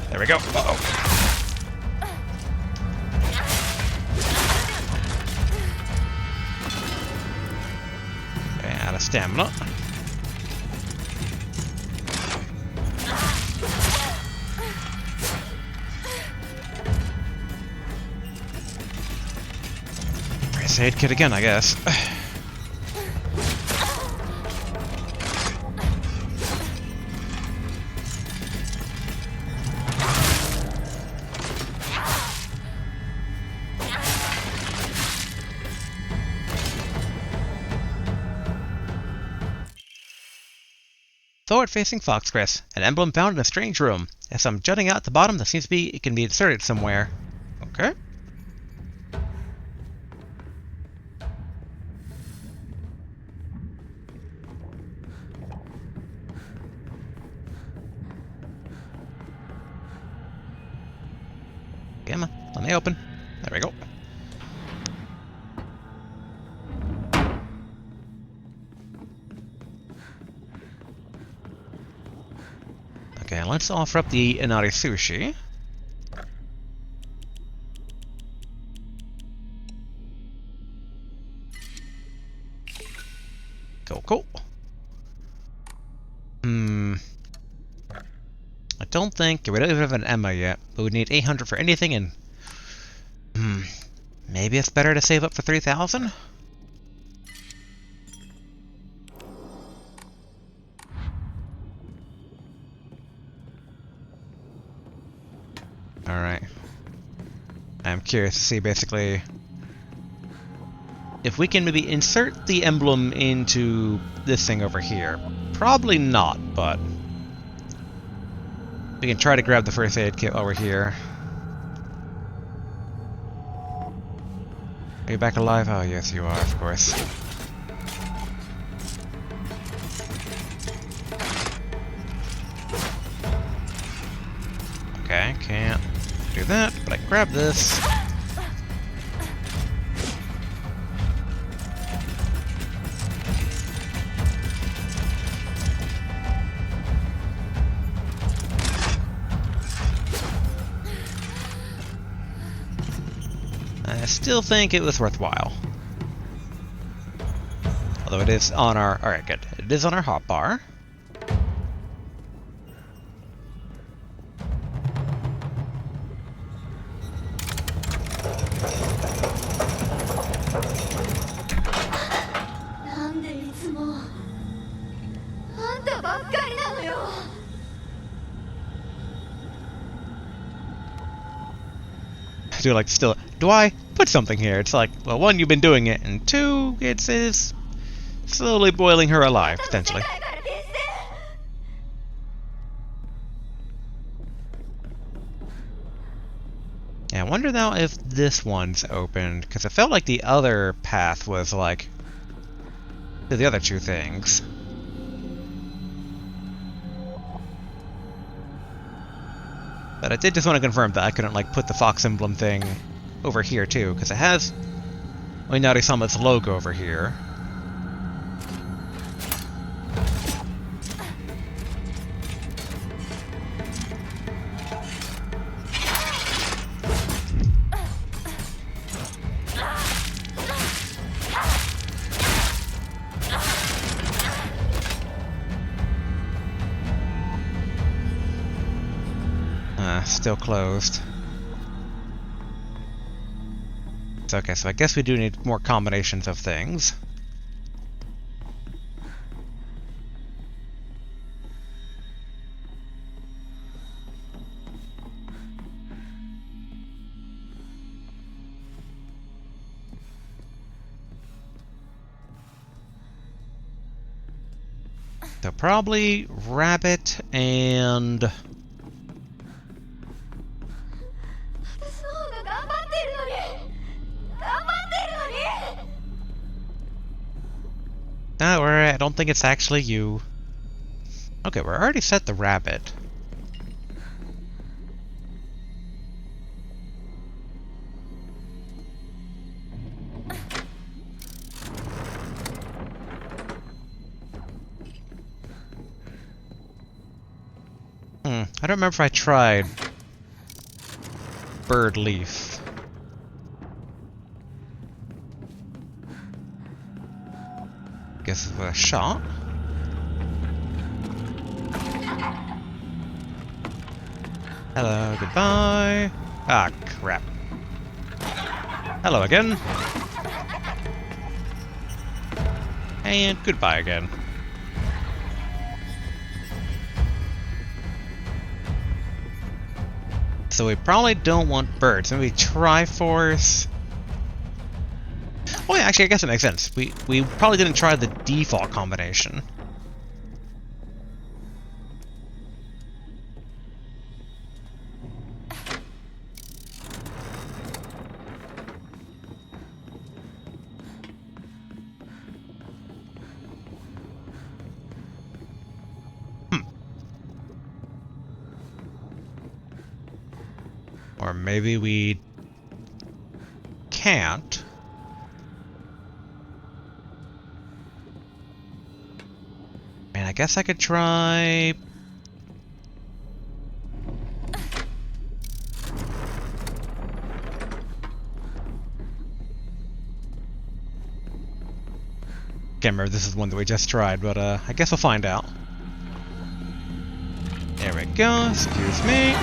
There we go. Uh-oh. Out of stamina. First aid kit again, I guess. Forward-facing Foxcrest, an emblem found in a strange room. There's some jutting out at the bottom that seems to be it can be inserted somewhere. Okay. Come on, let me open. There we go. Okay, let's offer up the Inari Sushi. Cool. I don't think we don't even have an Emma yet, but we need 800 for anything, and maybe it's better to save up for 3,000. Alright. I'm curious to see basically if we can maybe insert the emblem into this thing over here. Probably not, but we can try to grab the first aid kit over here. Are you back alive? Oh, yes, you are, of course. Okay, can't do that, but I can grab this. I still think it was worthwhile. Although it is on our... Alright, good. It is on our hotbar. do like still. Do I put something here? It's like, well, one, you've been doing it, and two, it's slowly boiling her alive potentially. Yeah, I wonder now if this one's opened, because it felt like the other path was like to the other two things. But I did just want to confirm that I couldn't like put the fox emblem thing over here too, because it has Oinari-sama's logo over here. Still closed. It's okay, so I guess we do need more combinations of things. So probably rabbit and... No, I don't think it's actually you. Okay, we're already set the rabbit. I don't remember if I tried bird leaf. Guess it's a shot. Hello, goodbye. Ah, crap. Hello again. And goodbye again. So we probably don't want birds. Maybe Triforce. Oh yeah, actually I guess it makes sense. We probably didn't try the default combination. Or maybe we can't. And I guess I could try... Can't remember if this is one that we just tried, but I guess we'll find out. There we go, excuse me.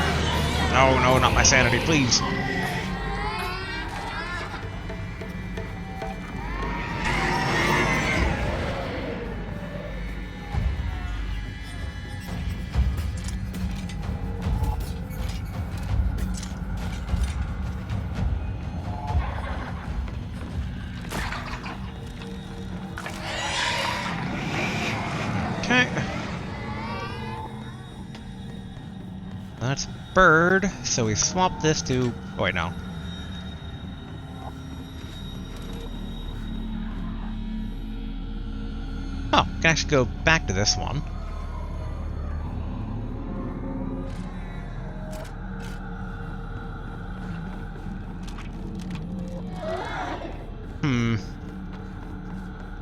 No, no, not my sanity, please. Okay. That's bird, so we swap this to... Oh, wait, no. Oh, we can actually go back to this one.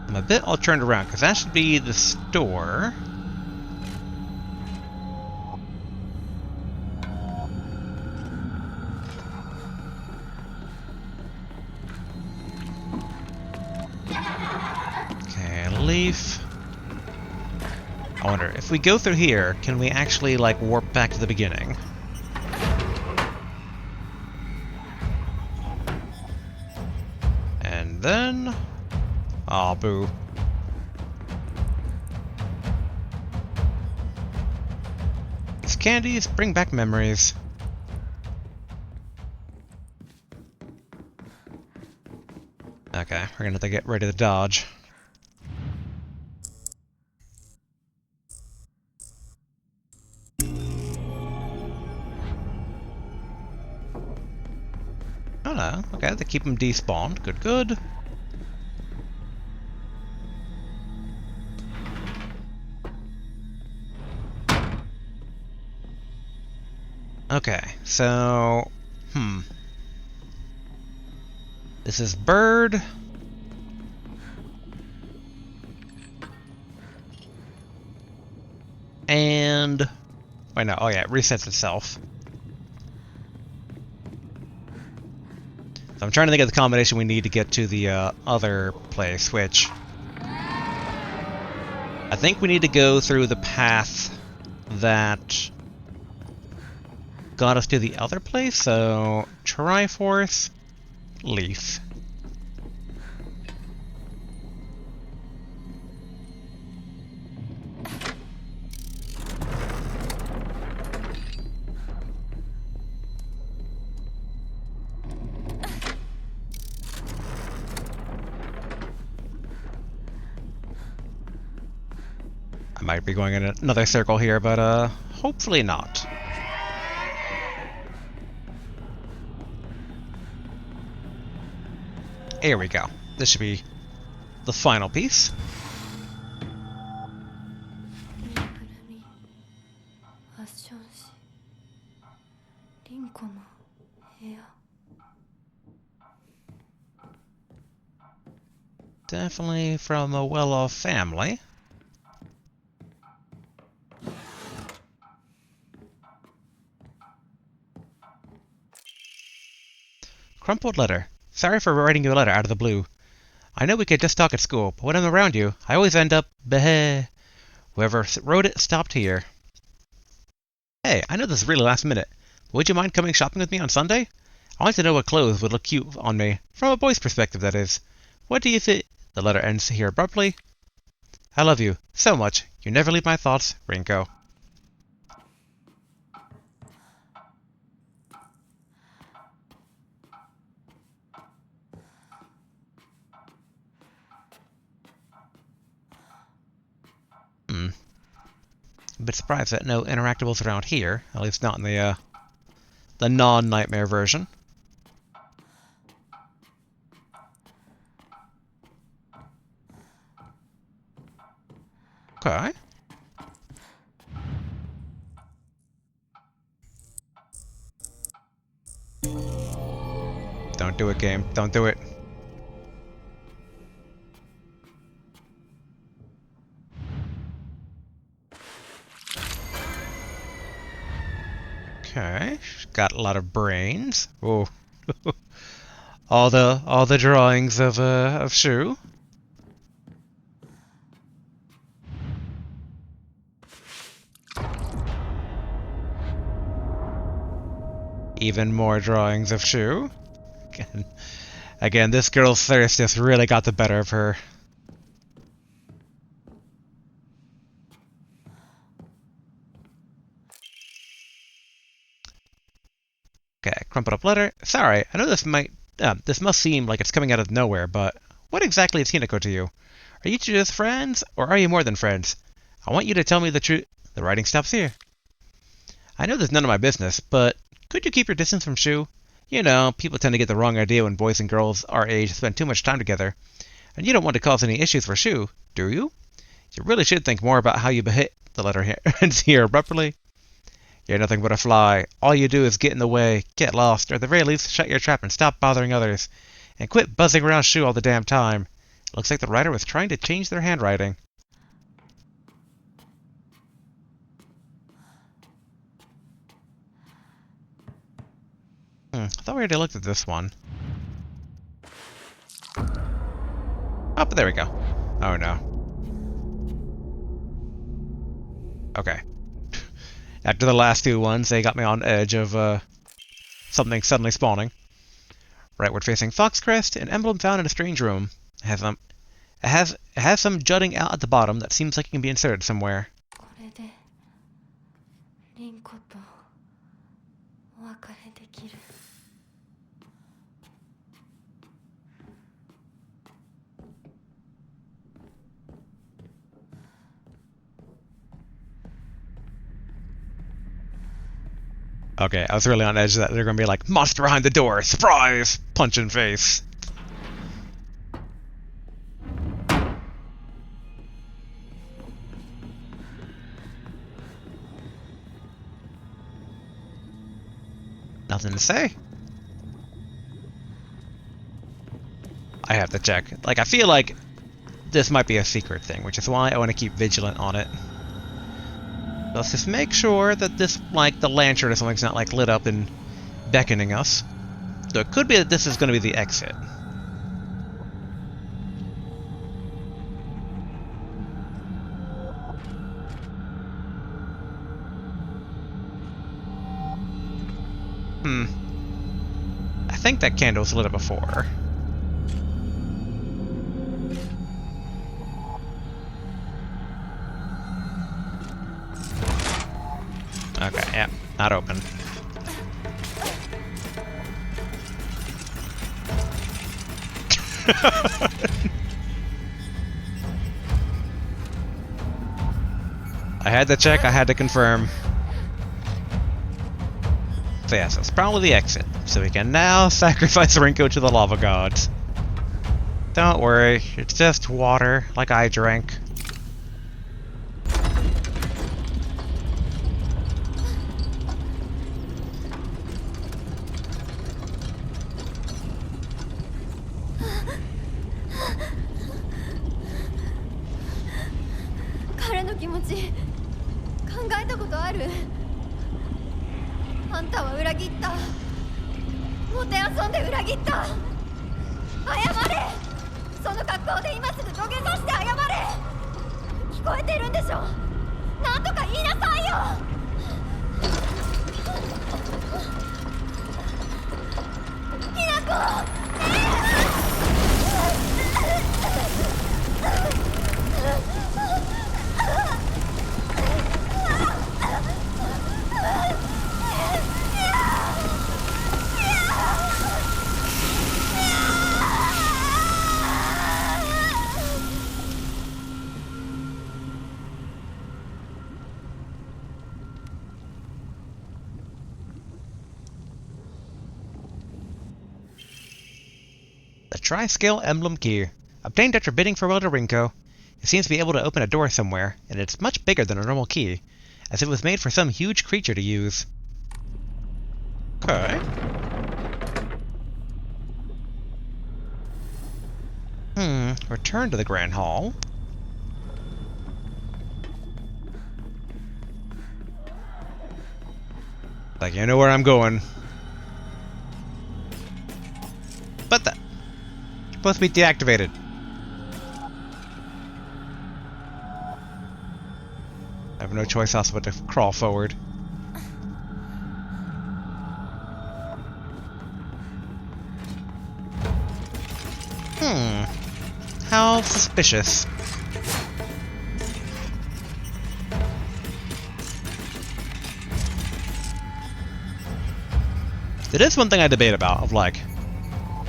I'm a bit all turned around, because that should be the store. Okay, leaf. I wonder, if we go through here, can we actually, like, warp back to the beginning? And then... Aw, boo. These candies bring back memories. Okay, we're gonna have to get ready to dodge. Oh no, okay, I have to keep them despawned. Good, good. Okay, so... This is bird. And... Wait, no, oh yeah, it resets itself. So I'm trying to think of the combination we need to get to the other place, which... I think we need to go through the path that got us to the other place, so... Triforce, Leaf. I might be going in another circle here, but hopefully not. Here we go. This should be the final piece. ぬいぐるみファッション誌リンコの部屋 Definitely from a well-off family. Crumpled letter. Sorry for writing you a letter out of the blue. I know we could just talk at school, but when I'm around you, I always end up bleh. Whoever wrote it stopped here. Hey, I know this is really last minute. Would you mind coming shopping with me on Sunday? I want to know what clothes would look cute on me, from a boy's perspective, that is. What do you think? The letter ends here abruptly. I love you so much. You never leave my thoughts, Rinko. A bit surprised that no interactables around here, at least not in the non-nightmare version. Okay. Don't do it, game. Don't do it. Okay. Got a lot of brains. Oh. all the drawings of Shu. Even more drawings of Shu. Again, this girl's thirst just really got the better of her. Okay, crumpled up letter. Sorry, I know this must seem like it's coming out of nowhere, but what exactly is Hinako to you? Are you two just friends, or are you more than friends? I want you to tell me the truth. The writing stops here. I know this is none of my business, but could you keep your distance from Shu? You know, people tend to get the wrong idea when boys and girls our age spend too much time together. And you don't want to cause any issues for Shu, do you? You really should think more about how you behave. The letter ends here abruptly. You're nothing but a fly. All you do is get in the way, get lost, or at the very least shut your trap and stop bothering others. And quit buzzing around Shu all the damn time. It looks like the writer was trying to change their handwriting. I thought we already looked at this one. Oh, but there we go. Oh no. Okay. After the last two ones, they got me on edge of something suddenly spawning. Rightward facing Foxcrest, an emblem found in a strange room. It has some jutting out at the bottom that seems like it can be inserted somewhere. これでリンコとお別れできる Okay, I was really on edge that they're gonna be like, monster behind the door, surprise! Punch in face. Nothing to say. I have to check. Like, I feel like this might be a secret thing, which is why I want to keep vigilant on it. Let's just make sure that this, like, the lantern or something's not, like, lit up and beckoning us. So it could be that this is going to be the exit. I think that candle's lit up before. Okay, yeah, not open. I had to check, I had to confirm. So yes, it's probably the exit. So we can now sacrifice Rinko to the lava gods. Don't worry, it's just water, like I drank.彼の気持ち考えたことある？あんたは裏切った。もてあそんで裏切った。謝れ。その格好で今すぐ土下座して謝れ。聞こえてるんでしょ。なんとか言いなさいよ。ひなこ。The Tri-Scale Emblem Key. Obtained after bidding farewell to Rinko. It seems to be able to open a door somewhere, and it's much bigger than a normal key, as if it was made for some huge creature to use. Okay. Return to the Grand Hall. Like, you know where I'm going. But that... supposed to be deactivated. I have no choice else but to crawl forward. How suspicious. It is one thing I debate about, of like,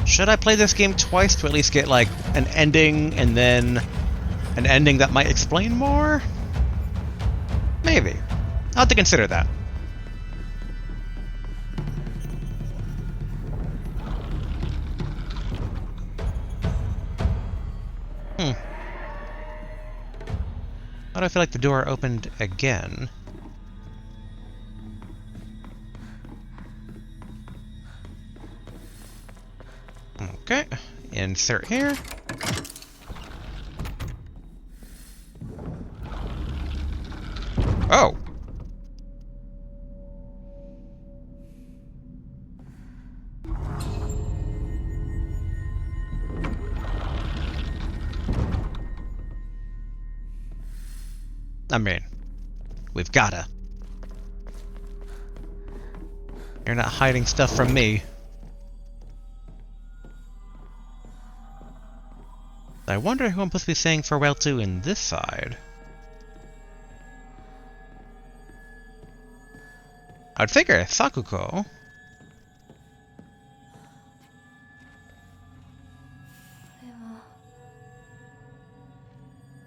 should I play this game twice to at least get, like, an ending and then an ending that might explain more? Maybe. I'll have to consider that. Why do I feel like the door opened again? Okay, insert here. Oh! I mean, we've gotta. You're not hiding stuff from me. I wonder who I'm supposed to be saying farewell to in this side. I'd figure Sakuko.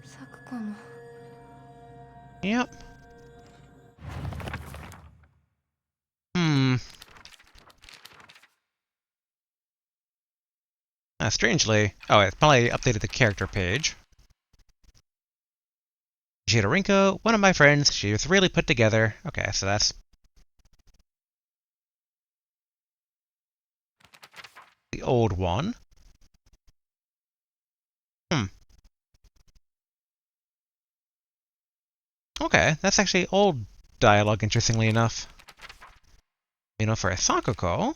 咲くかも。 Yep. Hmm. Strangely... Oh, it probably updated the character page. Rinko, one of my friends, she was really put together. Okay, so that's the old one. Hmm. Okay, that's actually old dialogue, interestingly enough. You know, for a Sakuko,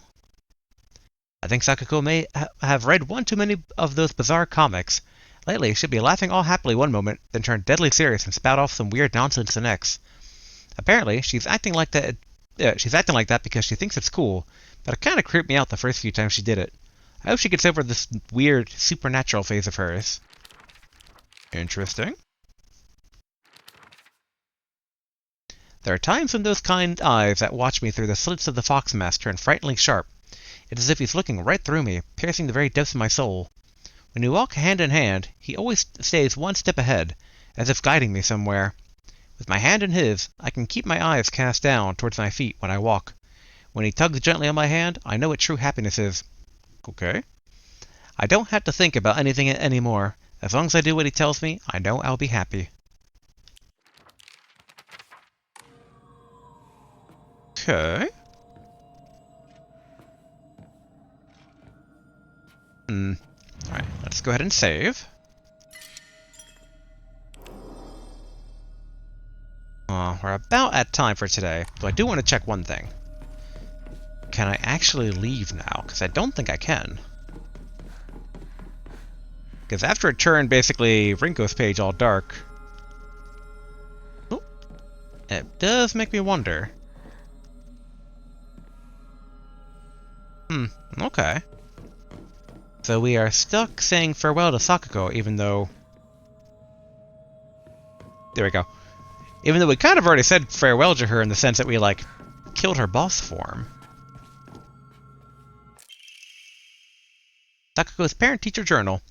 I think Sakuko may have read one too many of those bizarre comics. Lately, she'd be laughing all happily one moment, then turn deadly serious and spout off some weird nonsense the next. Apparently, she's acting like that. She's acting like that because she thinks it's cool, but it kind of creeped me out the first few times she did it. I hope she gets over this weird supernatural phase of hers. Interesting. There are times when those kind eyes that watch me through the slits of the fox mask turn frighteningly sharp. It's as if he's looking right through me, piercing the very depths of my soul. When we walk hand in hand, he always stays one step ahead, as if guiding me somewhere. With my hand in his, I can keep my eyes cast down towards my feet when I walk. When he tugs gently on my hand, I know what true happiness is. Okay. I don't have to think about anything anymore. As long as I do what he tells me, I know I'll be happy. Okay. Alright, let's go ahead and save. We're about at time for today, so I do want to check one thing. Can I actually leave now? Because I don't think I can. Because after it turned basically Rinko's page all dark, it does make me wonder. Okay. So we are stuck saying farewell to Sakuko, even though... There we go. Even though we kind of already said farewell to her in the sense that we, like, killed her boss form. Sakuko's parent-teacher journal.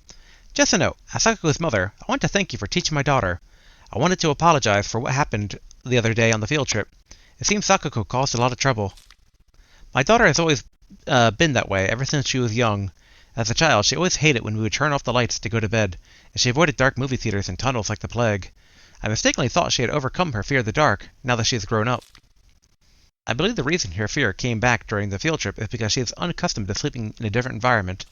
Just a note. As Sakuko's mother, I want to thank you for teaching my daughter. I wanted to apologize for what happened the other day on the field trip. It seems Sakuko caused a lot of trouble. My daughter has always been that way ever since she was young. As a child, she always hated when we would turn off the lights to go to bed, and she avoided dark movie theaters and tunnels like the plague. I mistakenly thought she had overcome her fear of the dark, now that she has grown up. I believe the reason her fear came back during the field trip is because she is unaccustomed to sleeping in a different environment.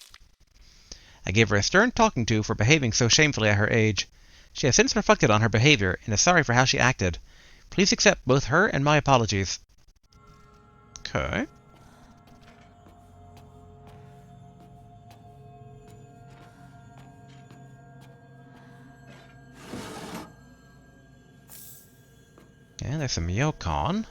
I gave her a stern talking to for behaving so shamefully at her age. She has since reflected on her behavior and is sorry for how she acted. Please accept both her and my apologies. Okay. And there's some Yokon.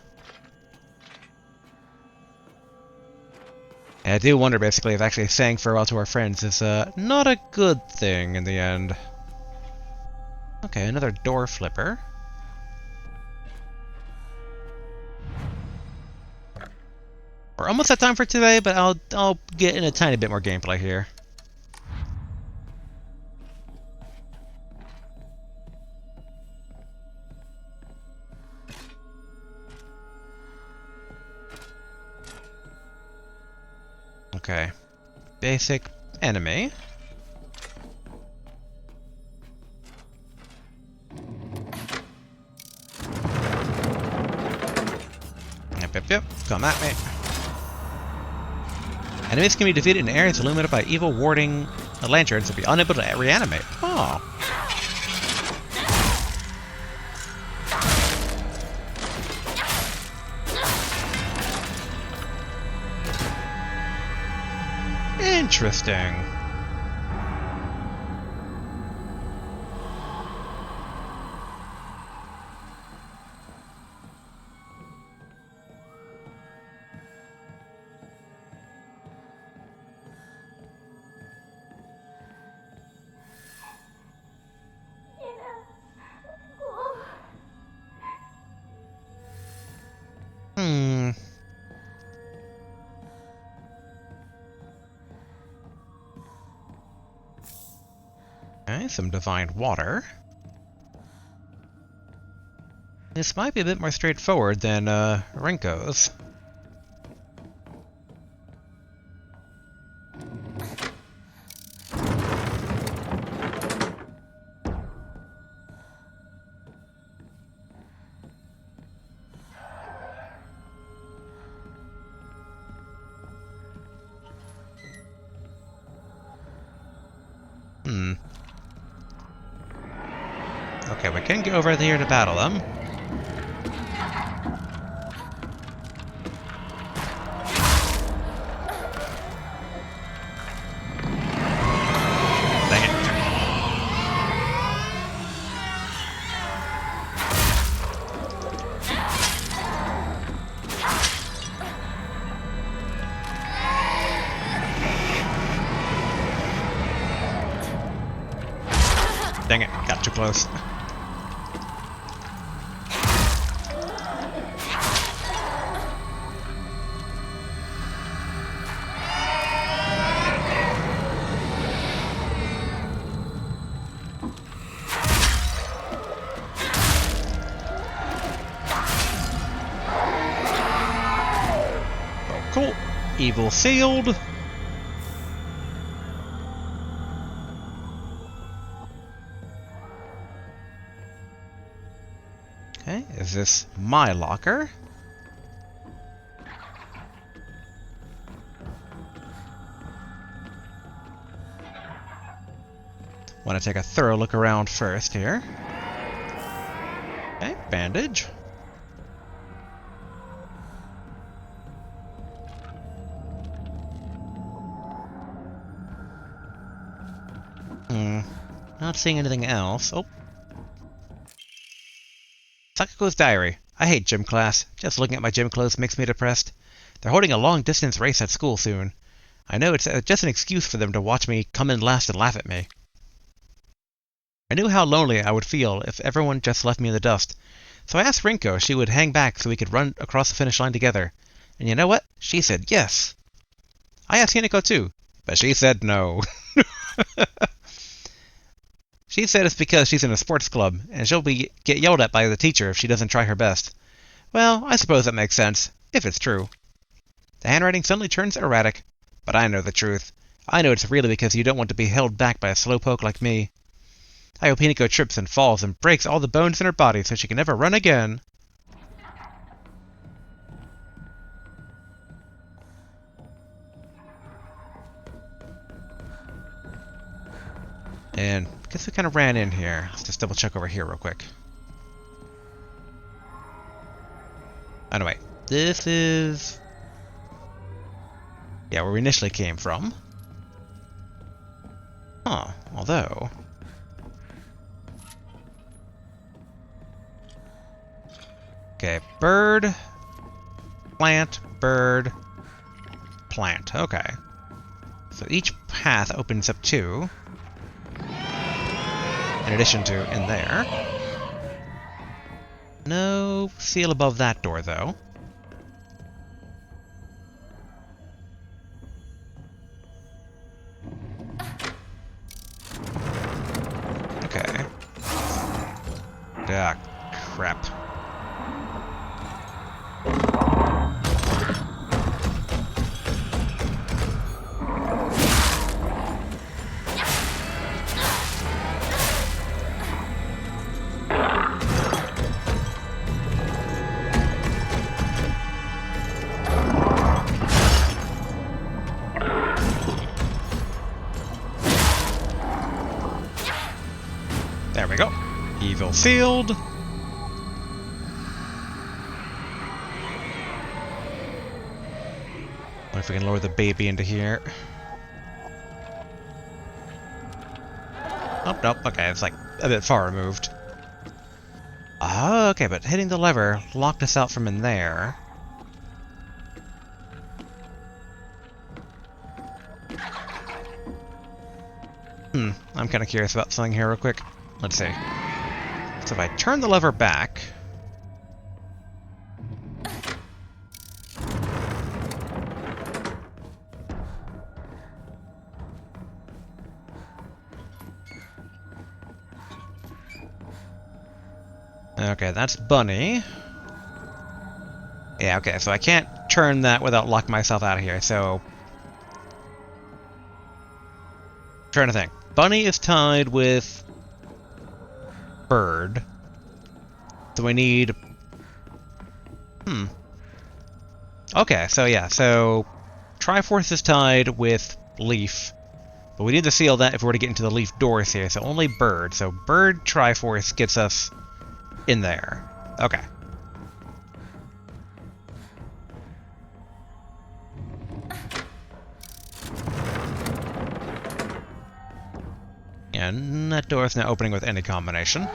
And I do wonder, basically, if actually saying farewell to our friends is not a good thing in the end. Okay, another door flipper. We're almost at time for today, but I'll get in a tiny bit more gameplay here. Okay. Basic enemy. Yep. Come at me. Enemies can be defeated in areas illuminated by evil warding lanterns and be unable to reanimate. Oh. Interesting. Okay, some divine water. This might be a bit more straightforward than Rinko's. can go over here to battle them. Dang it. Dang it, got too close. Oh, cool. Evil sealed. Okay, is this my locker? Want to take a thorough look around first here. Okay, bandage. Not seeing anything else. Oh. Sakuko's diary. I hate gym class. Just looking at my gym clothes makes me depressed. They're holding a long-distance race at school soon. I know it's just an excuse for them to watch me come in last and laugh at me. I knew how lonely I would feel if everyone just left me in the dust. So I asked Rinko if she would hang back so we could run across the finish line together. And you know what? She said yes. I asked Hinako too, but she said no. She said it's because she's in a sports club, and she'll get yelled at by the teacher if she doesn't try her best. Well, I suppose that makes sense, if it's true. The handwriting suddenly turns erratic, but I know the truth. I know it's really because you don't want to be held back by a slowpoke like me. I hope Hinako trips and falls and breaks all the bones in her body so she can never run again. And I guess we kind of ran in here. Let's just double check over here real quick. Anyway, this is... yeah, where we initially came from. Huh, although... okay, bird, plant, bird, plant. Okay. So each path opens up two. In addition to in there. No seal above that door, though. Okay. Ah, crap. There we go. Evil sealed. Wonder if we can lower the baby into here. Oh, nope. Okay, it's like a bit far removed. Oh, okay, but hitting the lever locked us out from in there. I'm kind of curious about something here real quick. Let's see. So if I turn the lever back... okay, that's Bunny. Yeah, okay, so I can't turn that without locking myself out of here, so... I'm trying to think. Bunny is tied with... bird. So we need... okay, so yeah, so... Triforce is tied with Leaf. But we need to seal that if we're to get into the leaf doors here, so only bird. So bird Triforce gets us in there. Okay. And that door is now opening with any combination.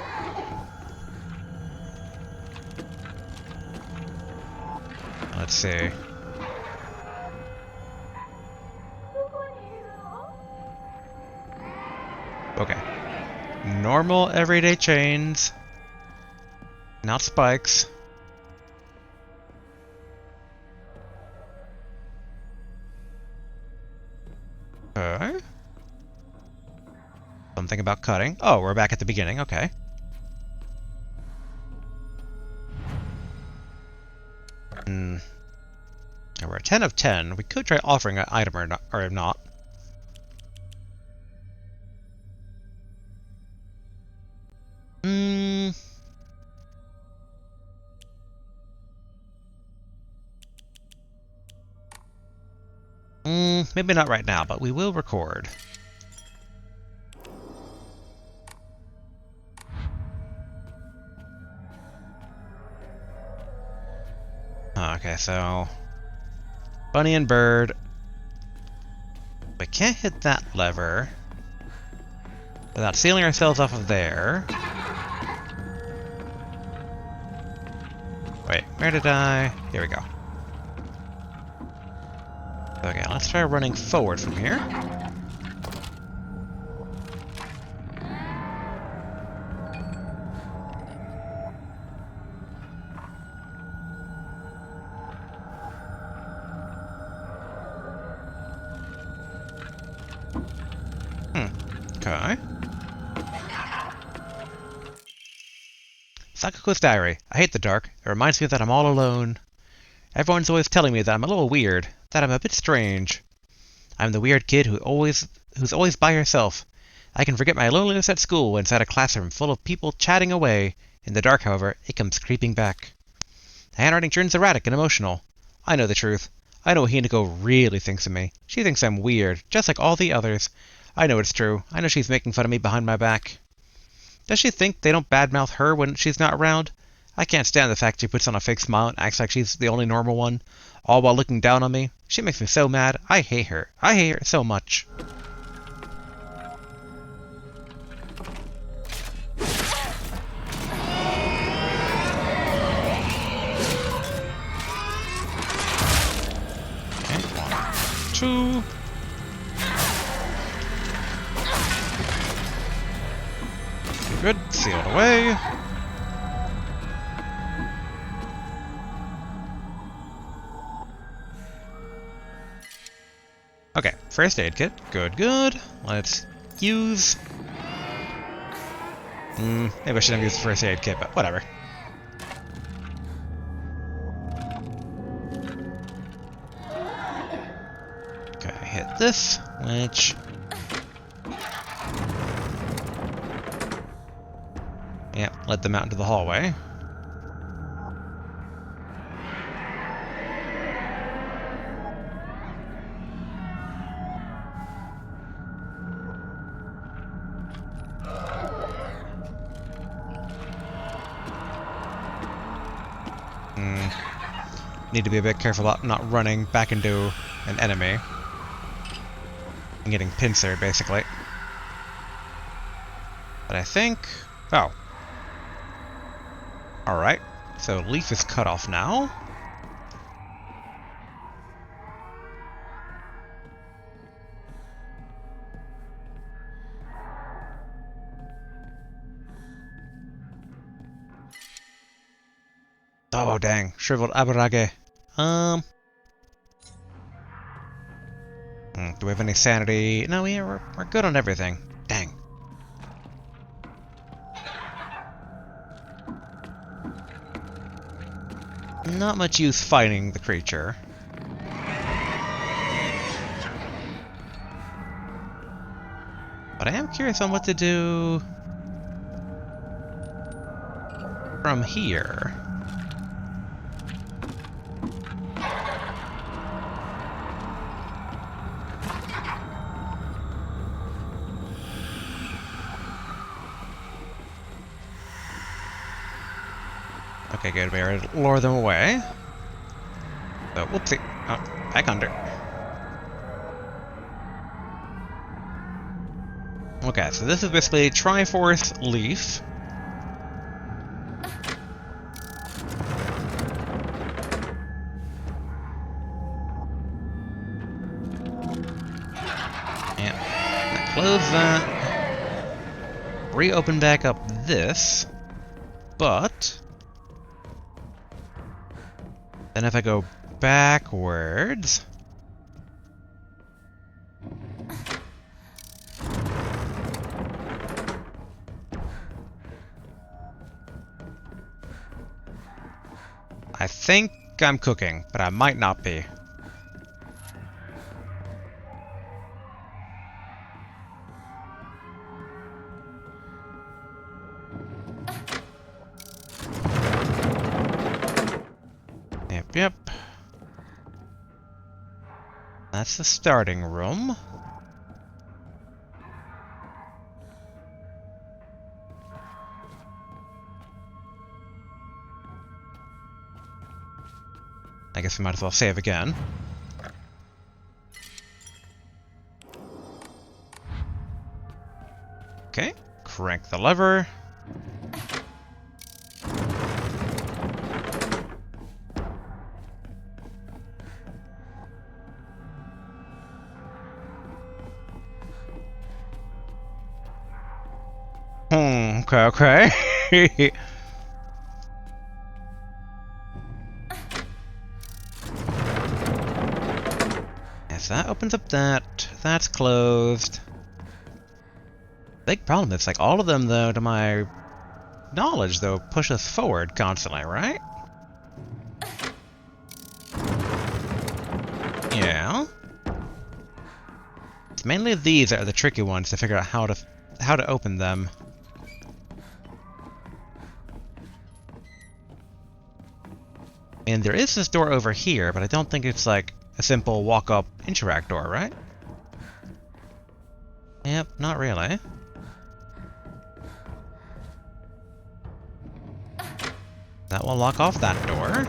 Let's see. Okay. Normal everyday chains. Not spikes. Okay. Something about cutting. Oh, we're back at the beginning. Okay. We're at 10 of 10. We could try offering an item or not. Maybe not right now, but we will record. Okay, so Bunny and Bird. We can't hit that lever without sealing ourselves off of there. Wait, where did I... Here we go. Okay, let's try running forward from here. Okay. Sakuko's diary. I hate the dark. It reminds me that I'm all alone. Everyone's always telling me that I'm a little weird, that I'm a bit strange. I'm the weird kid who's always by herself. I can forget my loneliness at school inside a classroom full of people chatting away. In the dark, however, it comes creeping back. The handwriting turns erratic and emotional. I know the truth. I know what Hinako really thinks of me. She thinks I'm weird, just like all the others. I know it's true. I know she's making fun of me behind my back. Does she think they don't badmouth her when she's not around? I can't stand the fact she puts on a fake smile and acts like she's the only normal one, all while looking down on me. She makes me so mad. I hate her. I hate her so much. Okay, 1, 2... Good. Sealed away. Okay, first aid kit. Good, good. Let's use... maybe I shouldn't have used the first aid kit, but whatever. Okay, hit this, which... Yep, led them out into the hallway. Need to be a bit careful about not running back into an enemy and getting pincered, basically. But I think... Oh. Alright, so leaf is cut off now. Oh, dang. Shriveled aburage. Do we have any sanity? No, we're good on everything. Dang. Not much use fighting the creature. But I am curious on what to do from here. Okay, good. We already lure them away. So, whoopsie. Oh, back under. Okay, so this is basically Triforce Leaf. Yeah. Close that. Reopen back up this. But then if I go backwards... I think I'm cooking, but I might not be. Yep. That's the starting room. I guess we might as well save again. Okay, crank the lever. Okay. Yes, that opens up that. That's closed. Big problem is, like, all of them, though, to my knowledge, though, push us forward constantly, right? Yeah. It's mainly these that are the tricky ones to figure out how to open them. And there is this door over here, but I don't think it's like a simple walk-up interact door, right? Yep, not really. That will lock off that door.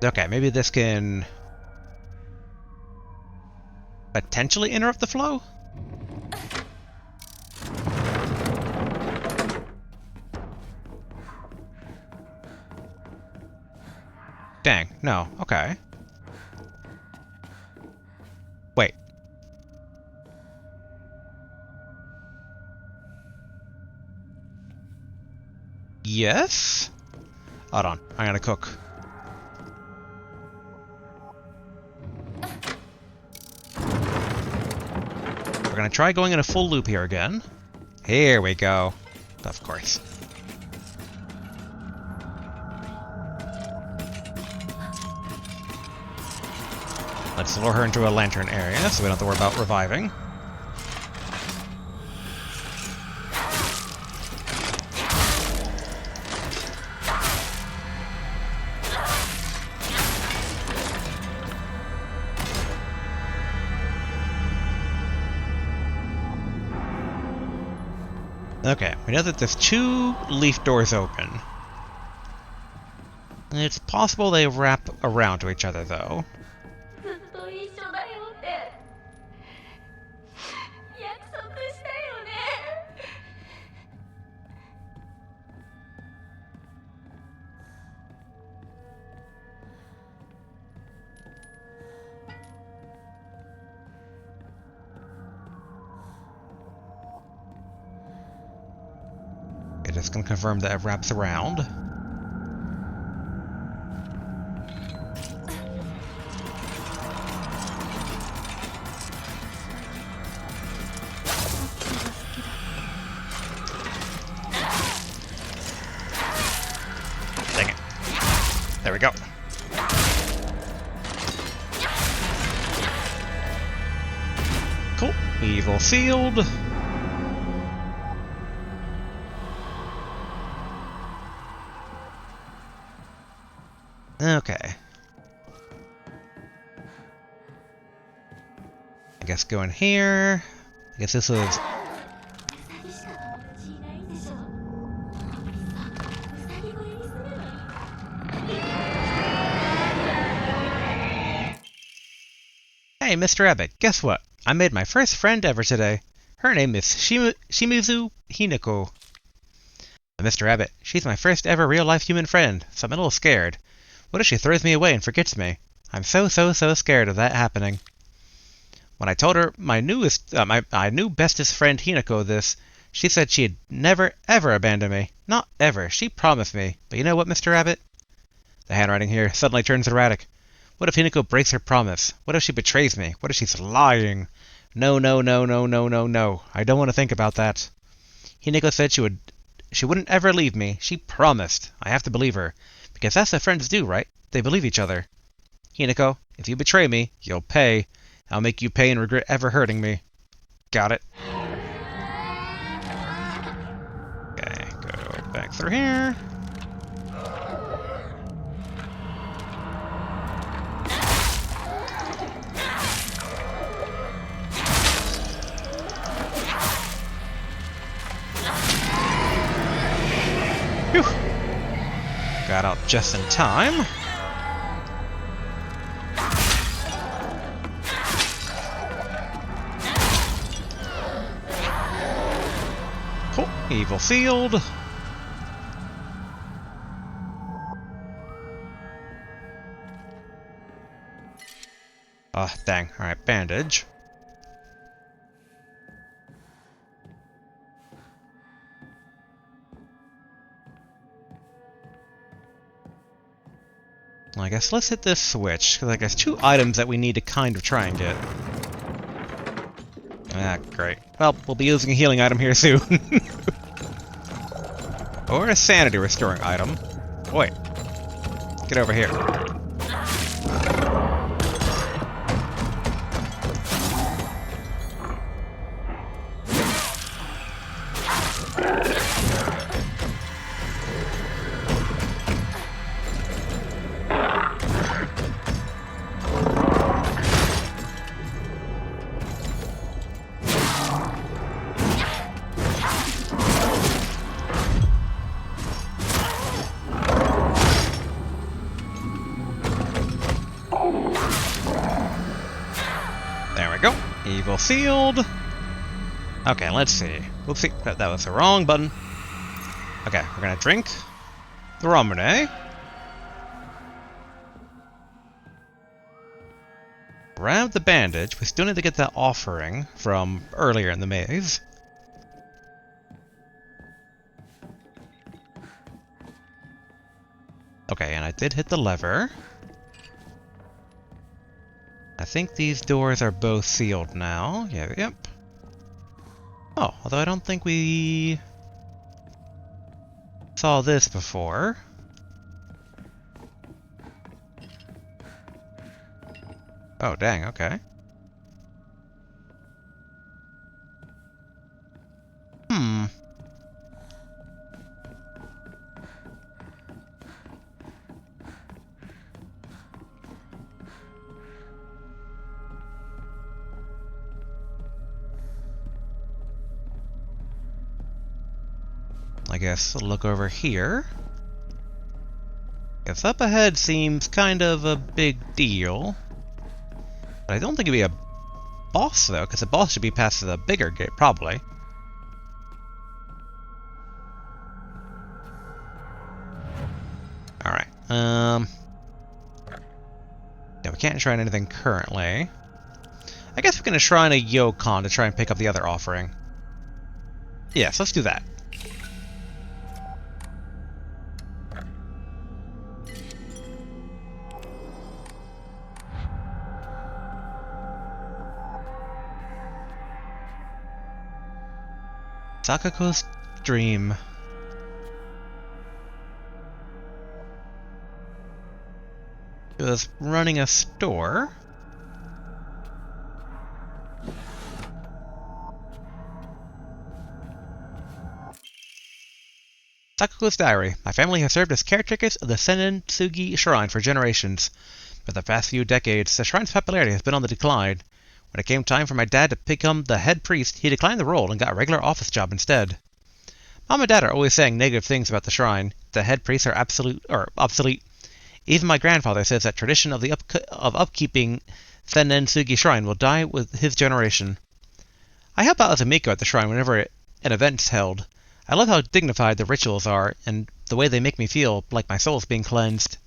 Okay, maybe this can potentially interrupt the flow? Dang, no, okay. Wait. Yes? Hold on, I'm gonna cook. We're gonna try going in a full loop here again. Here we go. Of course. Let's lure her into a lantern area so we don't have to worry about reviving. Okay, we know that there's 2 leaf doors open. It's possible they wrap around to each other, though. ずっと一緒だよって約束したよね。It is going to confirm that it wraps around. Dang it. There we go. Cool. Evil sealed. Okay. I guess go in here. I guess this was... Hey, Mr. Abbott, guess what? I made my first friend ever today. Her name is Shimizu Hinako. Mr. Abbott, she's my first ever real-life human friend, so I'm a little scared. What if she throws me away and forgets me? I'm so scared of that happening. When I told her my new bestest friend Hinako this, she said she'd never ever abandon me. Not ever. She promised me. But you know what, Mr. Abbott? The handwriting here suddenly turns erratic. What if Hinako breaks her promise? What if she betrays me? What if she's lying? No. I don't want to think about that. Hinako said she wouldn't ever leave me. She promised. I have to believe her. Because that's what friends do, right? They believe each other. Hinako, if you betray me, you'll pay. I'll make you pay and regret ever hurting me. Got it. Okay, go back through here. Phew. Got out just in time. Cool. Evil field. Ah, dang. Alright, bandage. I guess let's hit this switch, because I guess 2 items that we need to kind of try and get. Ah, great. Well, we'll be using a healing item here soon. Or a sanity restoring item. Wait. Get over here. There we go. Evil field. Okay, let's see. Whoopsie, that was the wrong button. Okay, we're gonna drink the Ramune. Grab the bandage. We still need to get that offering from earlier in the maze. Okay, and I did hit the lever. I think these doors are both sealed now. Yeah, yep. Oh, although I don't think we saw this before. Oh, dang, okay. I guess I'll look over here. Guess up ahead seems kind of a big deal. But I don't think it'd be a boss, though, because the boss should be past the bigger gate, probably. Alright, yeah, we can't shrine anything currently. I guess we can shrine a Yokon to try and pick up the other offering. Yes, let's do that. Sakuko's dream. She was running a store. Sakuko's diary. My family has served as caretakers of the Sennin-Sugi Shrine for generations. For the past few decades, the shrine's popularity has been on the decline. When it came time for my dad to become the head priest, he declined the role and got a regular office job instead. Mom and Dad are always saying negative things about the shrine. The head priests are obsolete. Even my grandfather says that tradition of upkeeping Sennin-Sugi Shrine will die with his generation. I help out as a Miko at the shrine whenever an event's held. I love how dignified the rituals are, and the way they make me feel like my soul's being cleansed.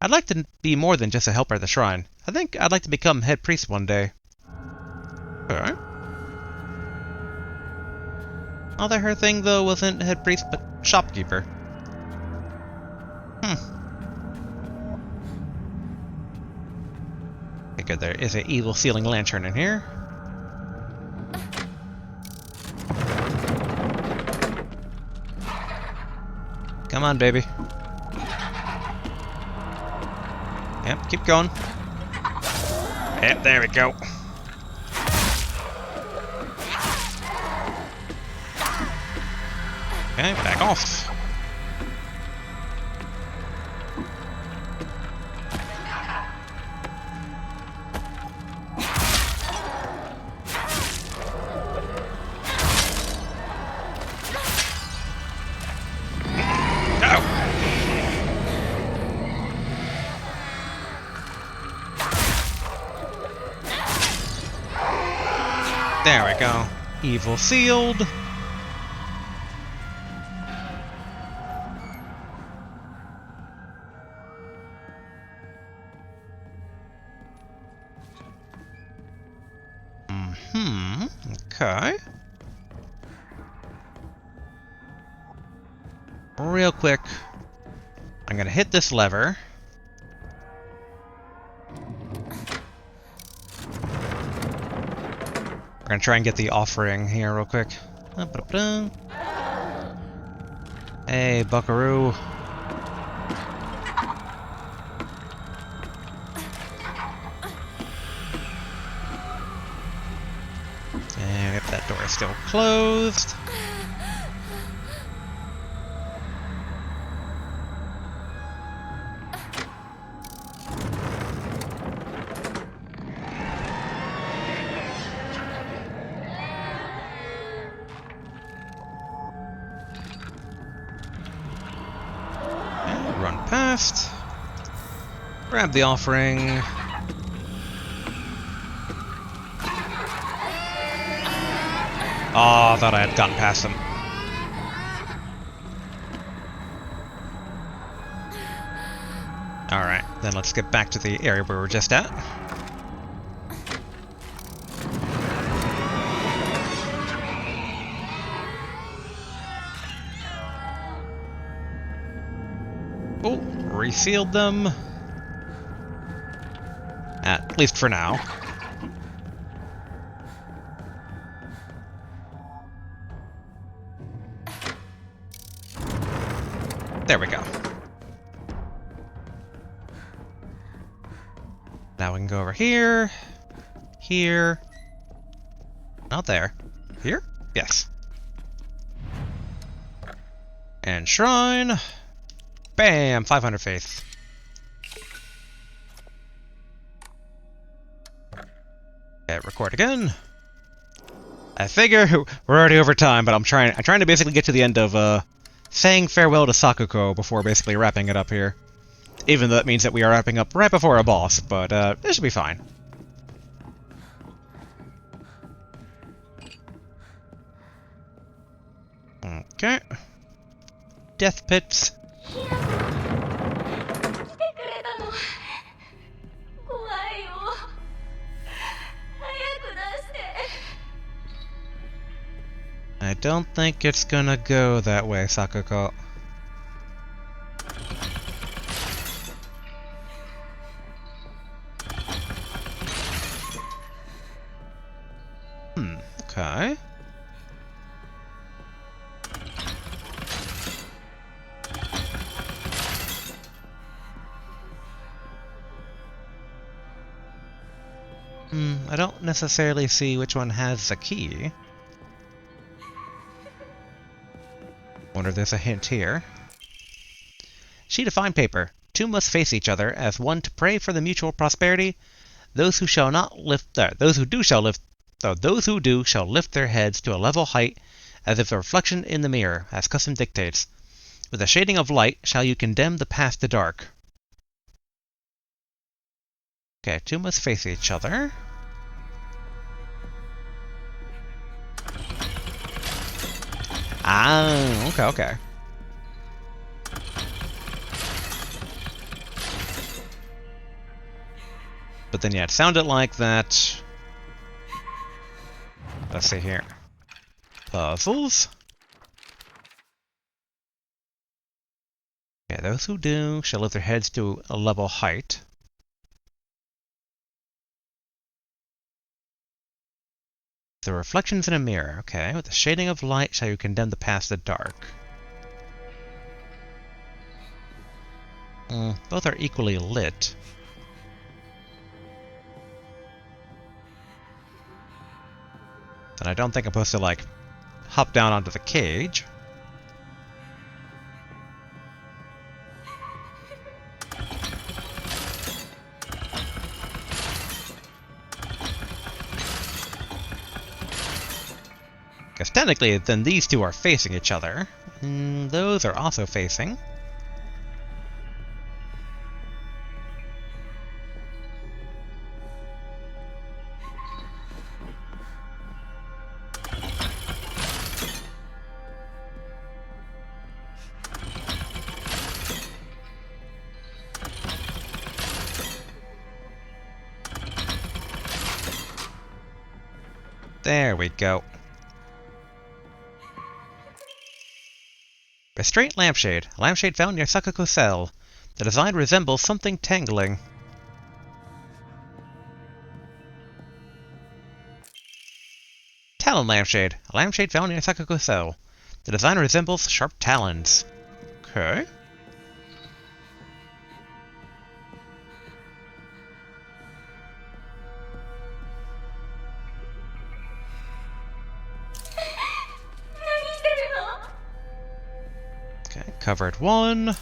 I'd like to be more than just a helper at the shrine. I think I'd like to become head priest one day. Alright. Although her thing, though, wasn't head priest, but shopkeeper. Okay, good, there is an evil ceiling lantern in here. Come on, baby. Yep, keep going. Yep, there we go. Okay, back off. There we go. Evil sealed. Okay. Real quick, I'm gonna hit this lever. We're gonna try and get the offering here real quick. Hey, buckaroo. And if that door is still closed. Run past. Grab the offering. Oh, I thought I had gotten past them. Alright, then let's get back to the area we were just at. Oh, resealed them. At least for now. There we go. Now we can go over here. Here. Not there. Here? Yes. And shrine. Bam! 500 faith. Okay, record again. I figure we're already over time, but I'm trying to basically get to the end of saying farewell to Sakuko before basically wrapping it up here. Even though that means that we are wrapping up right before a boss, but it should be fine. Okay. Death pits. I don't think it's gonna go that way, Sakuko. Okay. I don't necessarily see which one has the key. Wonder if there's a hint here. Sheet of fine paper. Two must face each other as one to pray for the mutual prosperity. Those who do shall lift their heads to a level height, as if a reflection in the mirror, as custom dictates. With a shading of light shall you condemn the path to dark. Okay, two must face each other. Ah, okay. But then, yeah, it sounded like that. Let's see here. Puzzles. Okay, those who do shall lift their heads to a level height. The reflections in a mirror. Okay, with the shading of light shall you condemn the past to dark. Both are equally lit. Then I don't think I'm supposed to, like, hop down onto the cage. Because technically, then these two are facing each other. Those are also facing. There we go. Restraint lampshade. A lampshade found near Sakuko's cell. The design resembles something tangling. Talon lampshade. A lampshade found near Sakuko's cell. The design resembles sharp talons. Okay. Okay, covered one.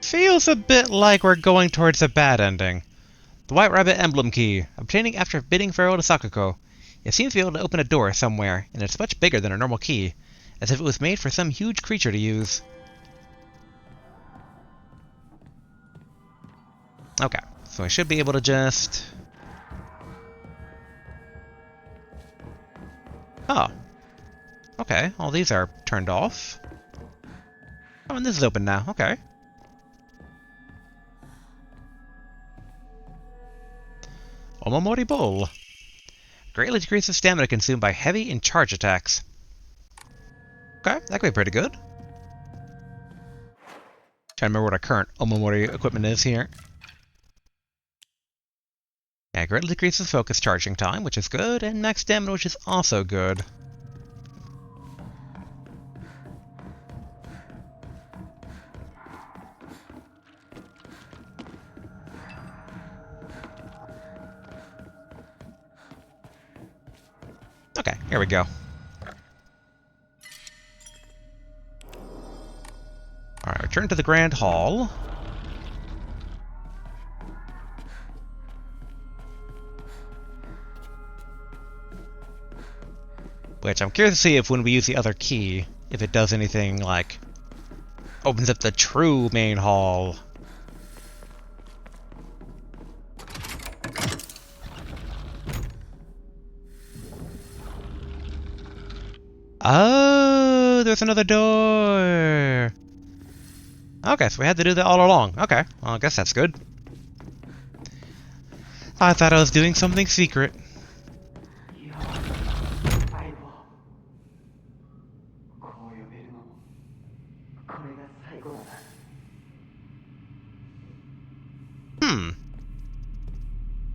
Feels a bit like we're going towards a bad ending. The White Rabbit emblem key, obtaining after bidding farewell to Sakuko. It seems to be able to open a door somewhere, and it's much bigger than a normal key, as if it was made for some huge creature to use. Okay, so I should be able to just... Oh. Okay, all these are turned off. Oh, and this is open now, okay. Omamori Bowl. Greatly decreases stamina consumed by heavy and charge attacks. Okay, that could be pretty good. Trying to remember what our current Omamori equipment is here. Yeah, greatly decreases focus charging time, which is good, and max stamina, which is also good. Okay, here we go. Alright, return to the Grand Hall. Which I'm curious to see if when we use the other key, if it does anything like opens up the true main hall. Oh, there's another door. Okay, so we had to do that all along. Okay, well, I guess that's good. I thought I was doing something secret.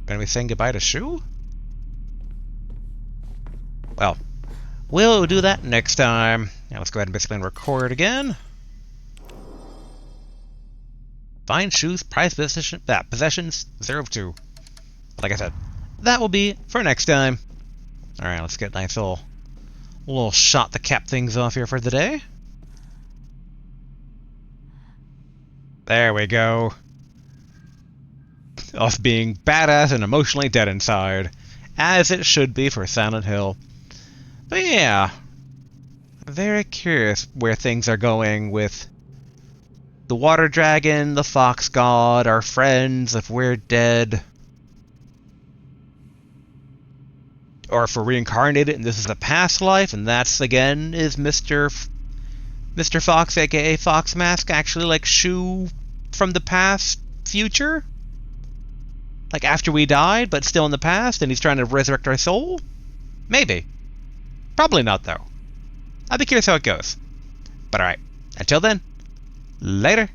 Gonna be saying goodbye to Shu? Well, we'll do that next time. Now let's go ahead and basically record again. Find Shu's prized possessions 02. Like I said, that will be for next time. Alright, let's get a nice little shot to cap things off here for the day. There we go. Us being badass and emotionally dead inside. As it should be for Silent Hill. But yeah, very curious where things are going with the water dragon, the fox god, our friends, if we're dead. Or if we're reincarnated and this is a past life, and that's again is Mr. Fox, aka Fox Mask, actually like Shu from the past future? Like after we died, but still in the past, and he's trying to resurrect our soul? Maybe. Probably not, though. I'll be curious how it goes. But alright, until then, later.